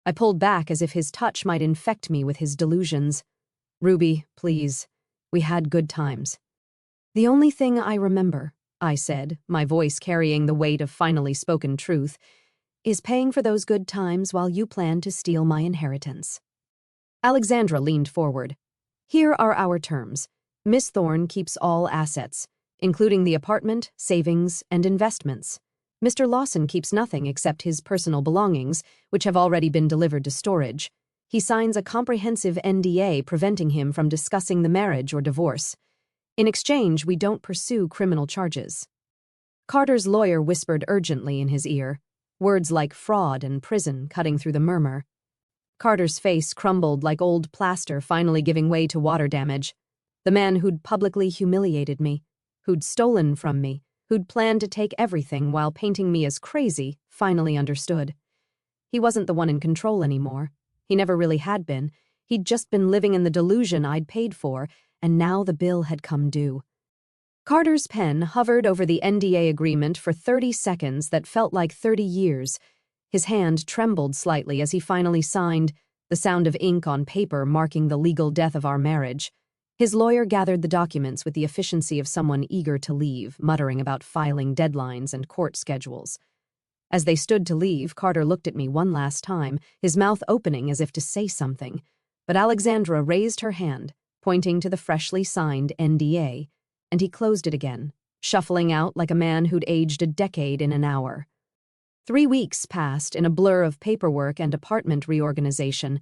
I pulled back as if his touch might infect me with his delusions. "Ruby, please. We had good times." "The only thing I remember," I said, my voice carrying the weight of finally spoken truth, "is paying for those good times while you plan to steal my inheritance." Alexandra leaned forward. "Here are our terms. Miss Thorne keeps all assets, including the apartment, savings, and investments. Mr. Lawson keeps nothing except his personal belongings, which have already been delivered to storage. He signs a comprehensive NDA preventing him from discussing the marriage or divorce. In exchange, we don't pursue criminal charges." Carter's lawyer whispered urgently in his ear, words like fraud and prison cutting through the murmur. Carter's face crumbled like old plaster finally giving way to water damage. The man who'd publicly humiliated me, who'd stolen from me, who'd planned to take everything while painting me as crazy, finally understood. He wasn't the one in control anymore. He never really had been. He'd just been living in the delusion I'd paid for, and now the bill had come due. Carter's pen hovered over the NDA agreement for 30 seconds that felt like 30 years. His hand trembled slightly as he finally signed, the sound of ink on paper marking the legal death of our marriage. His lawyer gathered the documents with the efficiency of someone eager to leave, muttering about filing deadlines and court schedules. As they stood to leave, Carter looked at me one last time, his mouth opening as if to say something. But Alexandra raised her hand, pointing to the freshly signed NDA, and he closed it again, shuffling out like a man who'd aged a decade in an hour. 3 weeks passed in a blur of paperwork and apartment reorganization.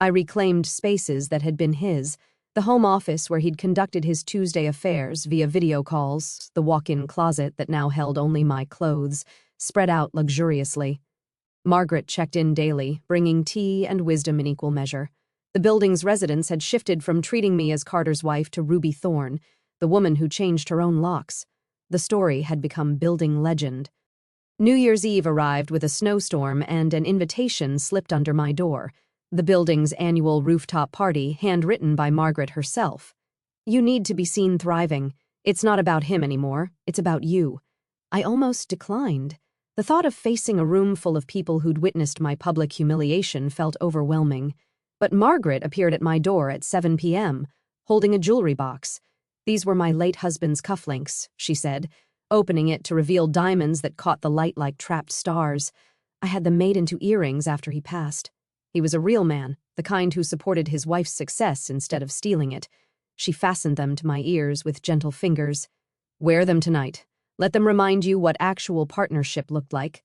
I reclaimed spaces that had been his, the home office where he'd conducted his Tuesday affairs via video calls, the walk-in closet that now held only my clothes, spread out luxuriously. Margaret checked in daily, bringing tea and wisdom in equal measure. The building's residents had shifted from treating me as Carter's wife to Ruby Thorne, the woman who changed her own locks. The story had become building legend. New Year's Eve arrived with a snowstorm and an invitation slipped under my door. The building's annual rooftop party, handwritten by Margaret herself. "You need to be seen thriving. It's not about him anymore. It's about you." I almost declined. The thought of facing a room full of people who'd witnessed my public humiliation felt overwhelming. But Margaret appeared at my door at 7 p.m., holding a jewelry box. "These were my late husband's cufflinks," she said. opening it to reveal diamonds that caught the light like trapped stars. I had them made into earrings after he passed. He was a real man, the kind who supported his wife's success instead of stealing it. She fastened them to my ears with gentle fingers. Wear them tonight. Let them remind you what actual partnership looked like.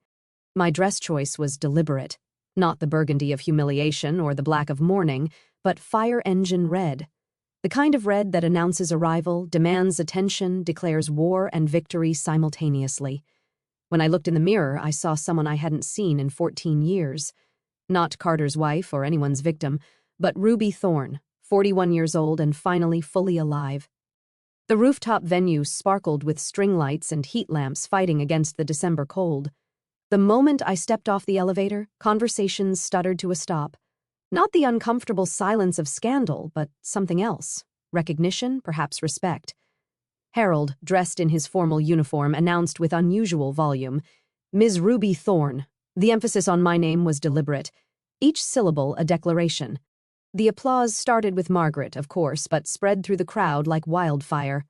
My dress choice was deliberate. Not the burgundy of humiliation or the black of mourning, but fire engine red. The kind of red that announces arrival, demands attention, declares war and victory simultaneously. When I looked in the mirror, I saw someone I hadn't seen in 14 years. Not Carter's wife or anyone's victim, but Ruby Thorne, 41 years old and finally fully alive. The rooftop venue sparkled with string lights and heat lamps fighting against the December cold. The moment I stepped off the elevator, conversations stuttered to a stop. Not the uncomfortable silence of scandal, but something else. Recognition, perhaps respect. Harold, dressed in his formal uniform, announced with unusual volume, "Ms. Ruby Thorne." The emphasis on my name was deliberate. Each syllable a declaration. The applause started with Margaret, of course, but spread through the crowd like wildfire.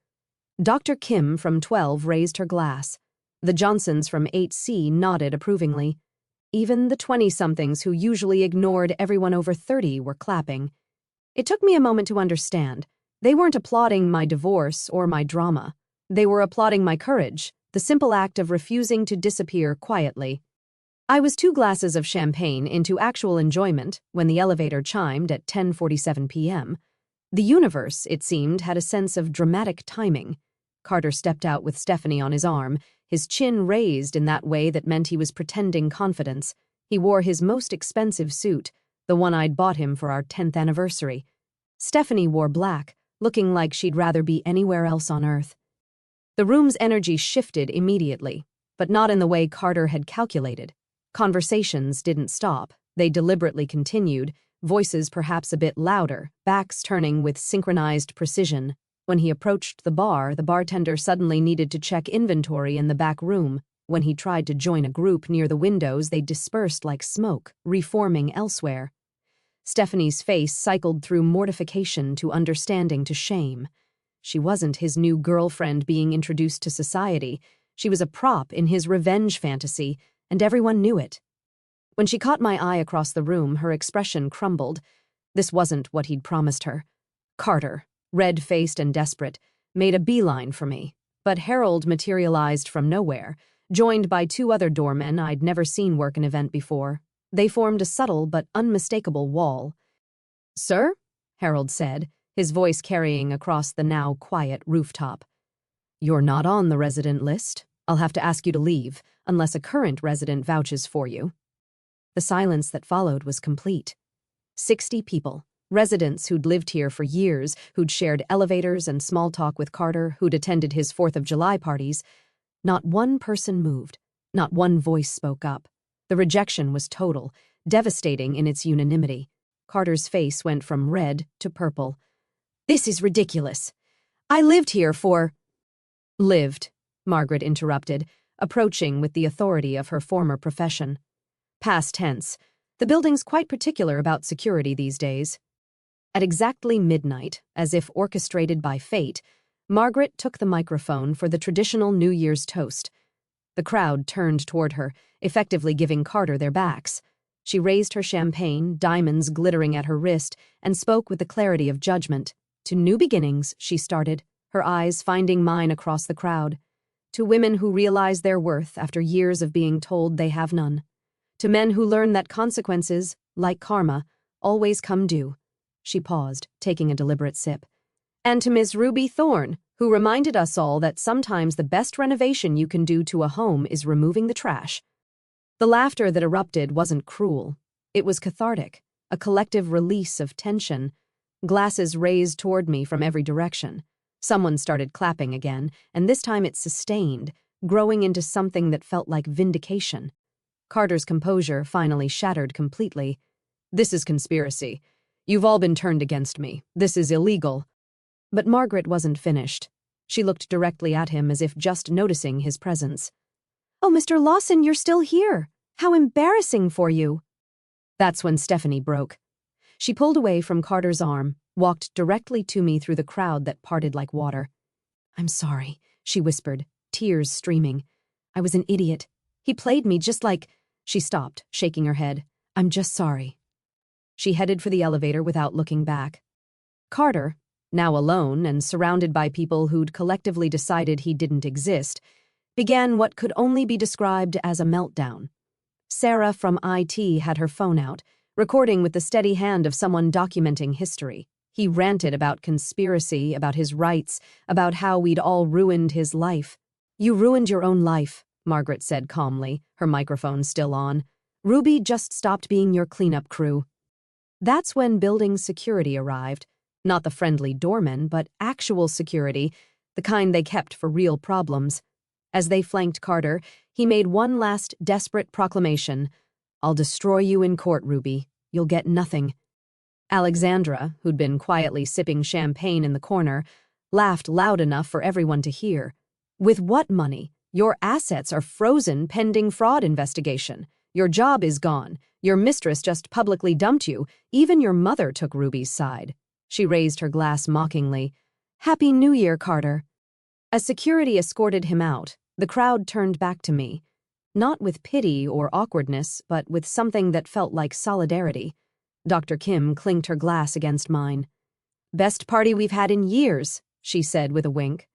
Dr. Kim from 12 raised her glass. The Johnsons from 8C nodded approvingly. Even the 20-somethings who usually ignored everyone over 30 were clapping. It took me a moment to understand. They weren't applauding my divorce or my drama. They were applauding my courage, the simple act of refusing to disappear quietly. I was 2 glasses of champagne into actual enjoyment when the elevator chimed at 10:47 p.m. The universe, it seemed, had a sense of dramatic timing. Carter stepped out with Stephanie on his arm, his chin raised in that way that meant he was pretending confidence. He wore his most expensive suit, the one I'd bought him for our 10th anniversary. Stephanie wore black, looking like she'd rather be anywhere else on earth. The room's energy shifted immediately, but not in the way Carter had calculated. Conversations didn't stop. They deliberately continued, voices perhaps a bit louder, backs turning with synchronized precision. When he approached the bar, the bartender suddenly needed to check inventory in the back room. When he tried to join a group near the windows, they dispersed like smoke, reforming elsewhere. Stephanie's face cycled through mortification to understanding to shame. She wasn't his new girlfriend being introduced to society. She was a prop in his revenge fantasy, and everyone knew it. When she caught my eye across the room, her expression crumbled. This wasn't what he'd promised her. Carter, red-faced and desperate, made a beeline for me, but Harold materialized from nowhere, joined by 2 other doormen I'd never seen work an event before. They formed a subtle but unmistakable wall. "Sir?" Harold said, his voice carrying across the now quiet rooftop. "You're not on the resident list. I'll have to ask you to leave, unless a current resident vouches for you." The silence that followed was complete. 60 people. Residents who'd lived here for years, who'd shared elevators and small talk with Carter, who'd attended his 4th of July parties. Not one person moved. Not one voice spoke up. The rejection was total, devastating in its unanimity. Carter's face went from red to purple. "This is ridiculous. I lived here for—" "Lived," Margaret interrupted, approaching with the authority of her former profession. "Past tense. The building's quite particular about security these days." At exactly midnight, as if orchestrated by fate, Margaret took the microphone for the traditional New Year's toast. The crowd turned toward her, effectively giving Carter their backs. She raised her champagne, diamonds glittering at her wrist, and spoke with the clarity of judgment. "To new beginnings," she started, her eyes finding mine across the crowd. "To women who realize their worth after years of being told they have none. To men who learn that consequences, like karma, always come due." She paused, taking a deliberate sip. "And to Miss Ruby Thorne, who reminded us all that sometimes the best renovation you can do to a home is removing the trash." The laughter that erupted wasn't cruel. It was cathartic, a collective release of tension. Glasses raised toward me from every direction. Someone started clapping again, and this time it sustained, growing into something that felt like vindication. Carter's composure finally shattered completely. "This is conspiracy. You've all been turned against me. This is illegal." But Margaret wasn't finished. She looked directly at him as if just noticing his presence. "Oh, Mr. Lawson, you're still here. How embarrassing for you." That's when Stephanie broke. She pulled away from Carter's arm, walked directly to me through the crowd that parted like water. "I'm sorry," she whispered, tears streaming. I was an idiot. He played me just like— She stopped, shaking her head. I'm just sorry. She headed for the elevator without looking back. Carter, now alone and surrounded by people who'd collectively decided he didn't exist, began what could only be described as a meltdown. Sarah from IT had her phone out, recording with the steady hand of someone documenting history. He ranted about conspiracy, about his rights, about how we'd all ruined his life. You ruined your own life, Margaret said calmly, her microphone still on. Ruby just stopped being your cleanup crew. That's when building security arrived. Not the friendly doormen, but actual security, the kind they kept for real problems. As they flanked Carter, he made one last desperate proclamation. I'll destroy you in court, Ruby. You'll get nothing. Alexandra, who'd been quietly sipping champagne in the corner, laughed loud enough for everyone to hear. With what money? Your assets are frozen pending fraud investigation. Your job is gone. Your mistress just publicly dumped you. Even your mother took Ruby's side. She raised her glass mockingly. Happy New Year, Carter. As security escorted him out, the crowd turned back to me. Not with pity or awkwardness, but with something that felt like solidarity. Dr. Kim clinked her glass against mine. Best party we've had in years, she said with a wink.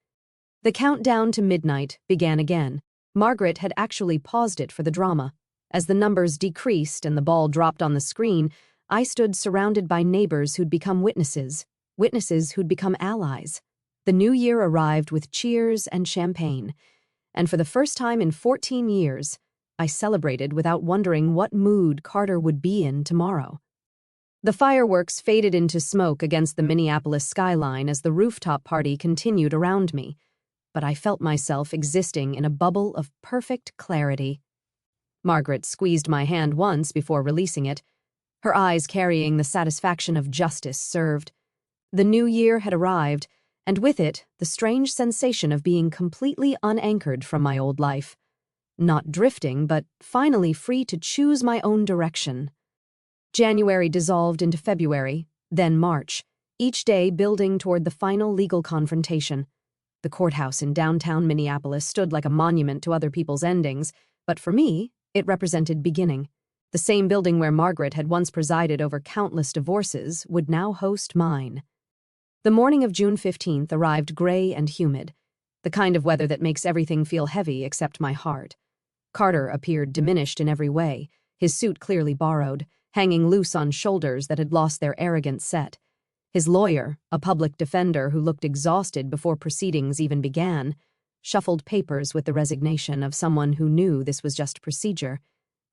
The countdown to midnight began again. Margaret had actually paused it for the drama. As the numbers decreased and the ball dropped on the screen, I stood surrounded by neighbors who'd become witnesses who'd become allies. The new year arrived with cheers and champagne, and for the first time in 14 years, I celebrated without wondering what mood Carter would be in tomorrow. The fireworks faded into smoke against the Minneapolis skyline as the rooftop party continued around me, but I felt myself existing in a bubble of perfect clarity. Margaret squeezed my hand once before releasing it, her eyes carrying the satisfaction of justice served. The new year had arrived, and with it, the strange sensation of being completely unanchored from my old life. Not drifting, but finally free to choose my own direction. January dissolved into February, then March, each day building toward the final legal confrontation. The courthouse in downtown Minneapolis stood like a monument to other people's endings, but for me, it represented beginning. The same building where Margaret had once presided over countless divorces would now host mine. The morning of June 15th arrived gray and humid, the kind of weather that makes everything feel heavy except my heart. Carter appeared diminished in every way, his suit clearly borrowed, hanging loose on shoulders that had lost their arrogant set. His lawyer, a public defender who looked exhausted before proceedings even began, shuffled papers with the resignation of someone who knew this was just procedure.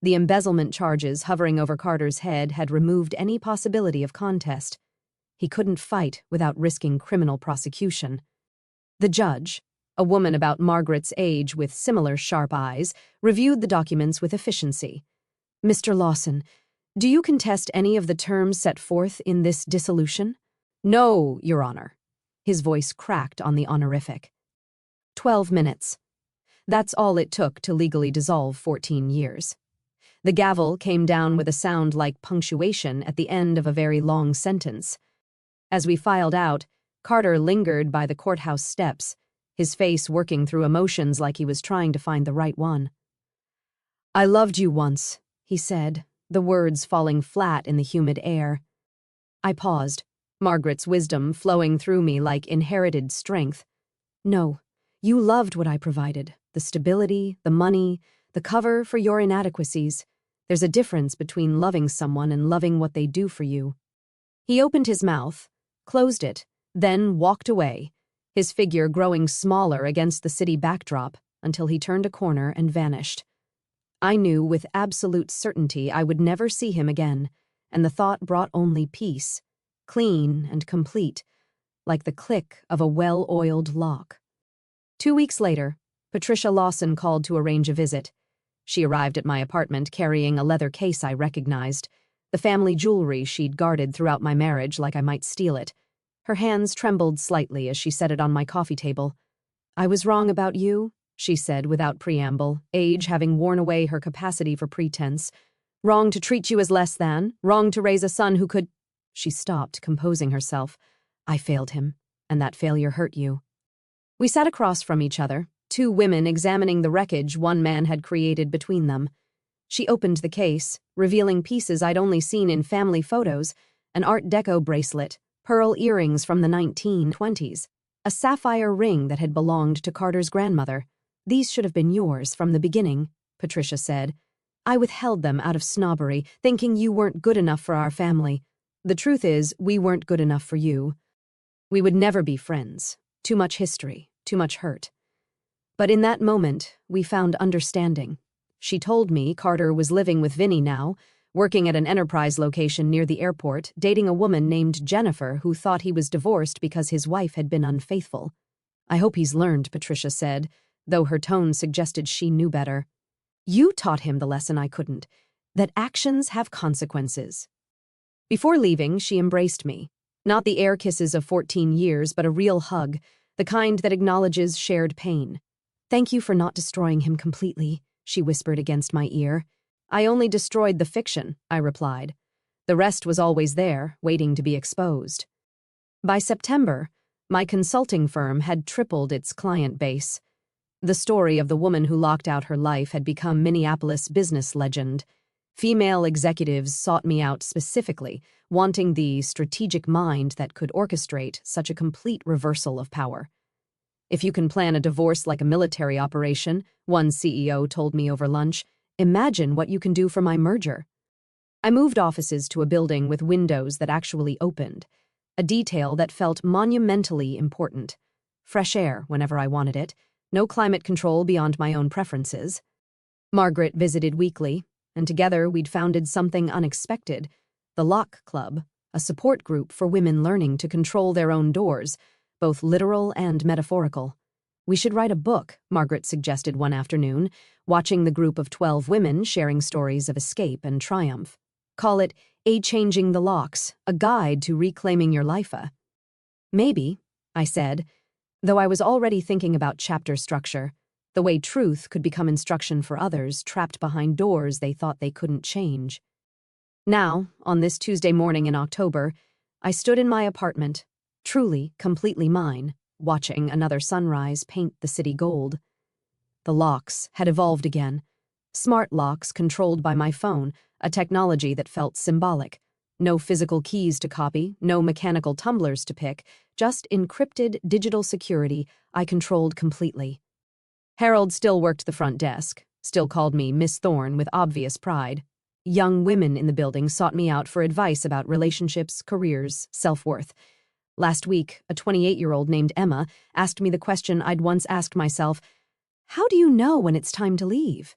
The embezzlement charges hovering over Carter's head had removed any possibility of contest. He couldn't fight without risking criminal prosecution. The judge, a woman about Margaret's age with similar sharp eyes, reviewed the documents with efficiency. Mr. Lawson, do you contest any of the terms set forth in this dissolution? No, Your Honor. His voice cracked on the honorific. 12 minutes. That's all it took to legally dissolve 14 years. The gavel came down with a sound like punctuation at the end of a very long sentence. As we filed out, Carter lingered by the courthouse steps, his face working through emotions like he was trying to find the right one. I loved you once, he said, the words falling flat in the humid air. I paused, Margaret's wisdom flowing through me like inherited strength. No, you loved what I provided, the stability, the money, the cover for your inadequacies. There's a difference between loving someone and loving what they do for you. He opened his mouth, closed it, then walked away, his figure growing smaller against the city backdrop until he turned a corner and vanished. I knew with absolute certainty I would never see him again, and the thought brought only peace, clean and complete, like the click of a well-oiled lock. 2 weeks later, Patricia Lawson called to arrange a visit. She arrived at my apartment carrying a leather case I recognized, the family jewelry she'd guarded throughout my marriage like I might steal it. Her hands trembled slightly as she set it on my coffee table. I was wrong about you, she said without preamble, age having worn away her capacity for pretense. Wrong to treat you as less than, wrong to raise a son who could— She stopped, composing herself. I failed him, and that failure hurt you. We sat across from each other, two women examining the wreckage one man had created between them. She opened the case, revealing pieces I'd only seen in family photos: an Art Deco bracelet, pearl earrings from the 1920s, a sapphire ring that had belonged to Carter's grandmother. "These should have been yours from the beginning," Patricia said. "I withheld them out of snobbery, thinking you weren't good enough for our family. The truth is, we weren't good enough for you. We would never be friends. Too much history, too much hurt." But in that moment, we found understanding. She told me Carter was living with Vinny now, working at an enterprise location near the airport, dating a woman named Jennifer who thought he was divorced because his wife had been unfaithful. "I hope he's learned," Patricia said, though her tone suggested she knew better. "You taught him the lesson I couldn't, that actions have consequences." Before leaving, she embraced me. Not the air kisses of 14 years, but a real hug, the kind that acknowledges shared pain. "Thank you for not destroying him completely," she whispered against my ear. "I only destroyed the fiction," I replied. The rest was always there, waiting to be exposed. By September, my consulting firm had tripled its client base. The story of the woman who locked out her life had become Minneapolis business legend. Female executives sought me out specifically, wanting the strategic mind that could orchestrate such a complete reversal of power. "If you can plan a divorce like a military operation," one CEO told me over lunch, "imagine what you can do for my merger." I moved offices to a building with windows that actually opened, a detail that felt monumentally important. Fresh air whenever I wanted it, no climate control beyond my own preferences. Margaret visited weekly, and together we'd founded something unexpected: the Lock Club, a support group for women learning to control their own doors, both literal and metaphorical. "We should write a book," Margaret suggested one afternoon, watching the group of 12 women sharing stories of escape and triumph. "Call it Changing the Locks, a guide to reclaiming your life." "Maybe," I said, though I was already thinking about chapter structure, the way truth could become instruction for others trapped behind doors they thought they couldn't change. Now, on this Tuesday morning in October, I stood in my apartment, truly, completely mine, watching another sunrise paint the city gold. The locks had evolved again. Smart locks controlled by my phone, a technology that felt symbolic. No physical keys to copy, no mechanical tumblers to pick, just encrypted digital security I controlled completely. Harold still worked the front desk, still called me Miss Thorne with obvious pride. Young women in the building sought me out for advice about relationships, careers, self-worth. Last week, a 28-year-old named Emma asked me the question I'd once asked myself: "How do you know when it's time to leave?"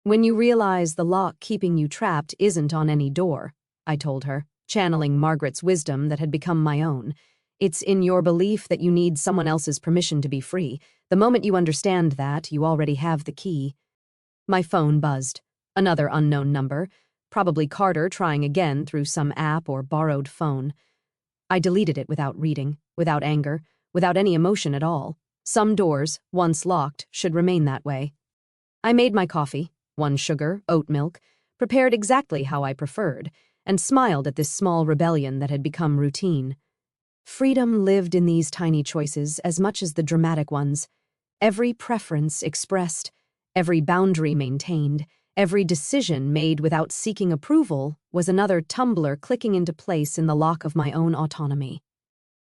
"When you realize the lock keeping you trapped isn't on any door," I told her, channeling Margaret's wisdom that had become my own. "It's in your belief that you need someone else's permission to be free. The moment you understand that, you already have the key." My phone buzzed. Another unknown number, probably Carter trying again through some app or borrowed phone. I deleted it without reading, without anger, without any emotion at all. Some doors, once locked, should remain that way. I made my coffee, 1 sugar, oat milk, prepared exactly how I preferred, and smiled at this small rebellion that had become routine. Freedom lived in these tiny choices as much as the dramatic ones. Every preference expressed, every boundary maintained, every decision made without seeking approval was another tumbler clicking into place in the lock of my own autonomy.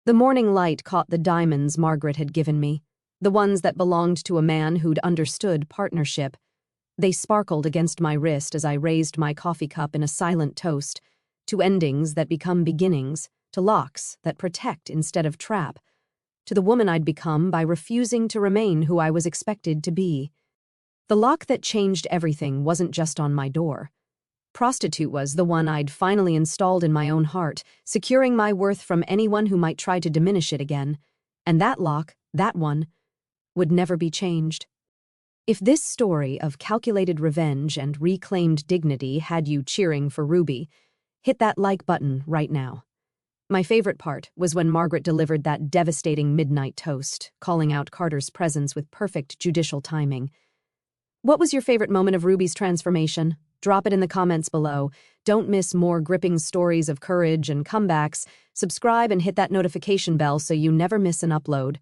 The morning light caught the diamonds Margaret had given me, the ones that belonged to a man who'd understood partnership. They sparkled against my wrist as I raised my coffee cup in a silent toast, to endings that become beginnings, to locks that protect instead of trap, to the woman I'd become by refusing to remain who I was expected to be. The lock that changed everything wasn't just on my door. Prostitute was the one I'd finally installed in my own heart, securing my worth from anyone who might try to diminish it again. And that lock, that one, would never be changed. If this story of calculated revenge and reclaimed dignity had you cheering for Ruby, hit that like button right now. My favorite part was when Margaret delivered that devastating midnight toast, calling out Carter's presence with perfect judicial timing. What was your favorite moment of Ruby's transformation? Drop it in the comments below. Don't miss more gripping stories of courage and comebacks. Subscribe and hit that notification bell so you never miss an upload.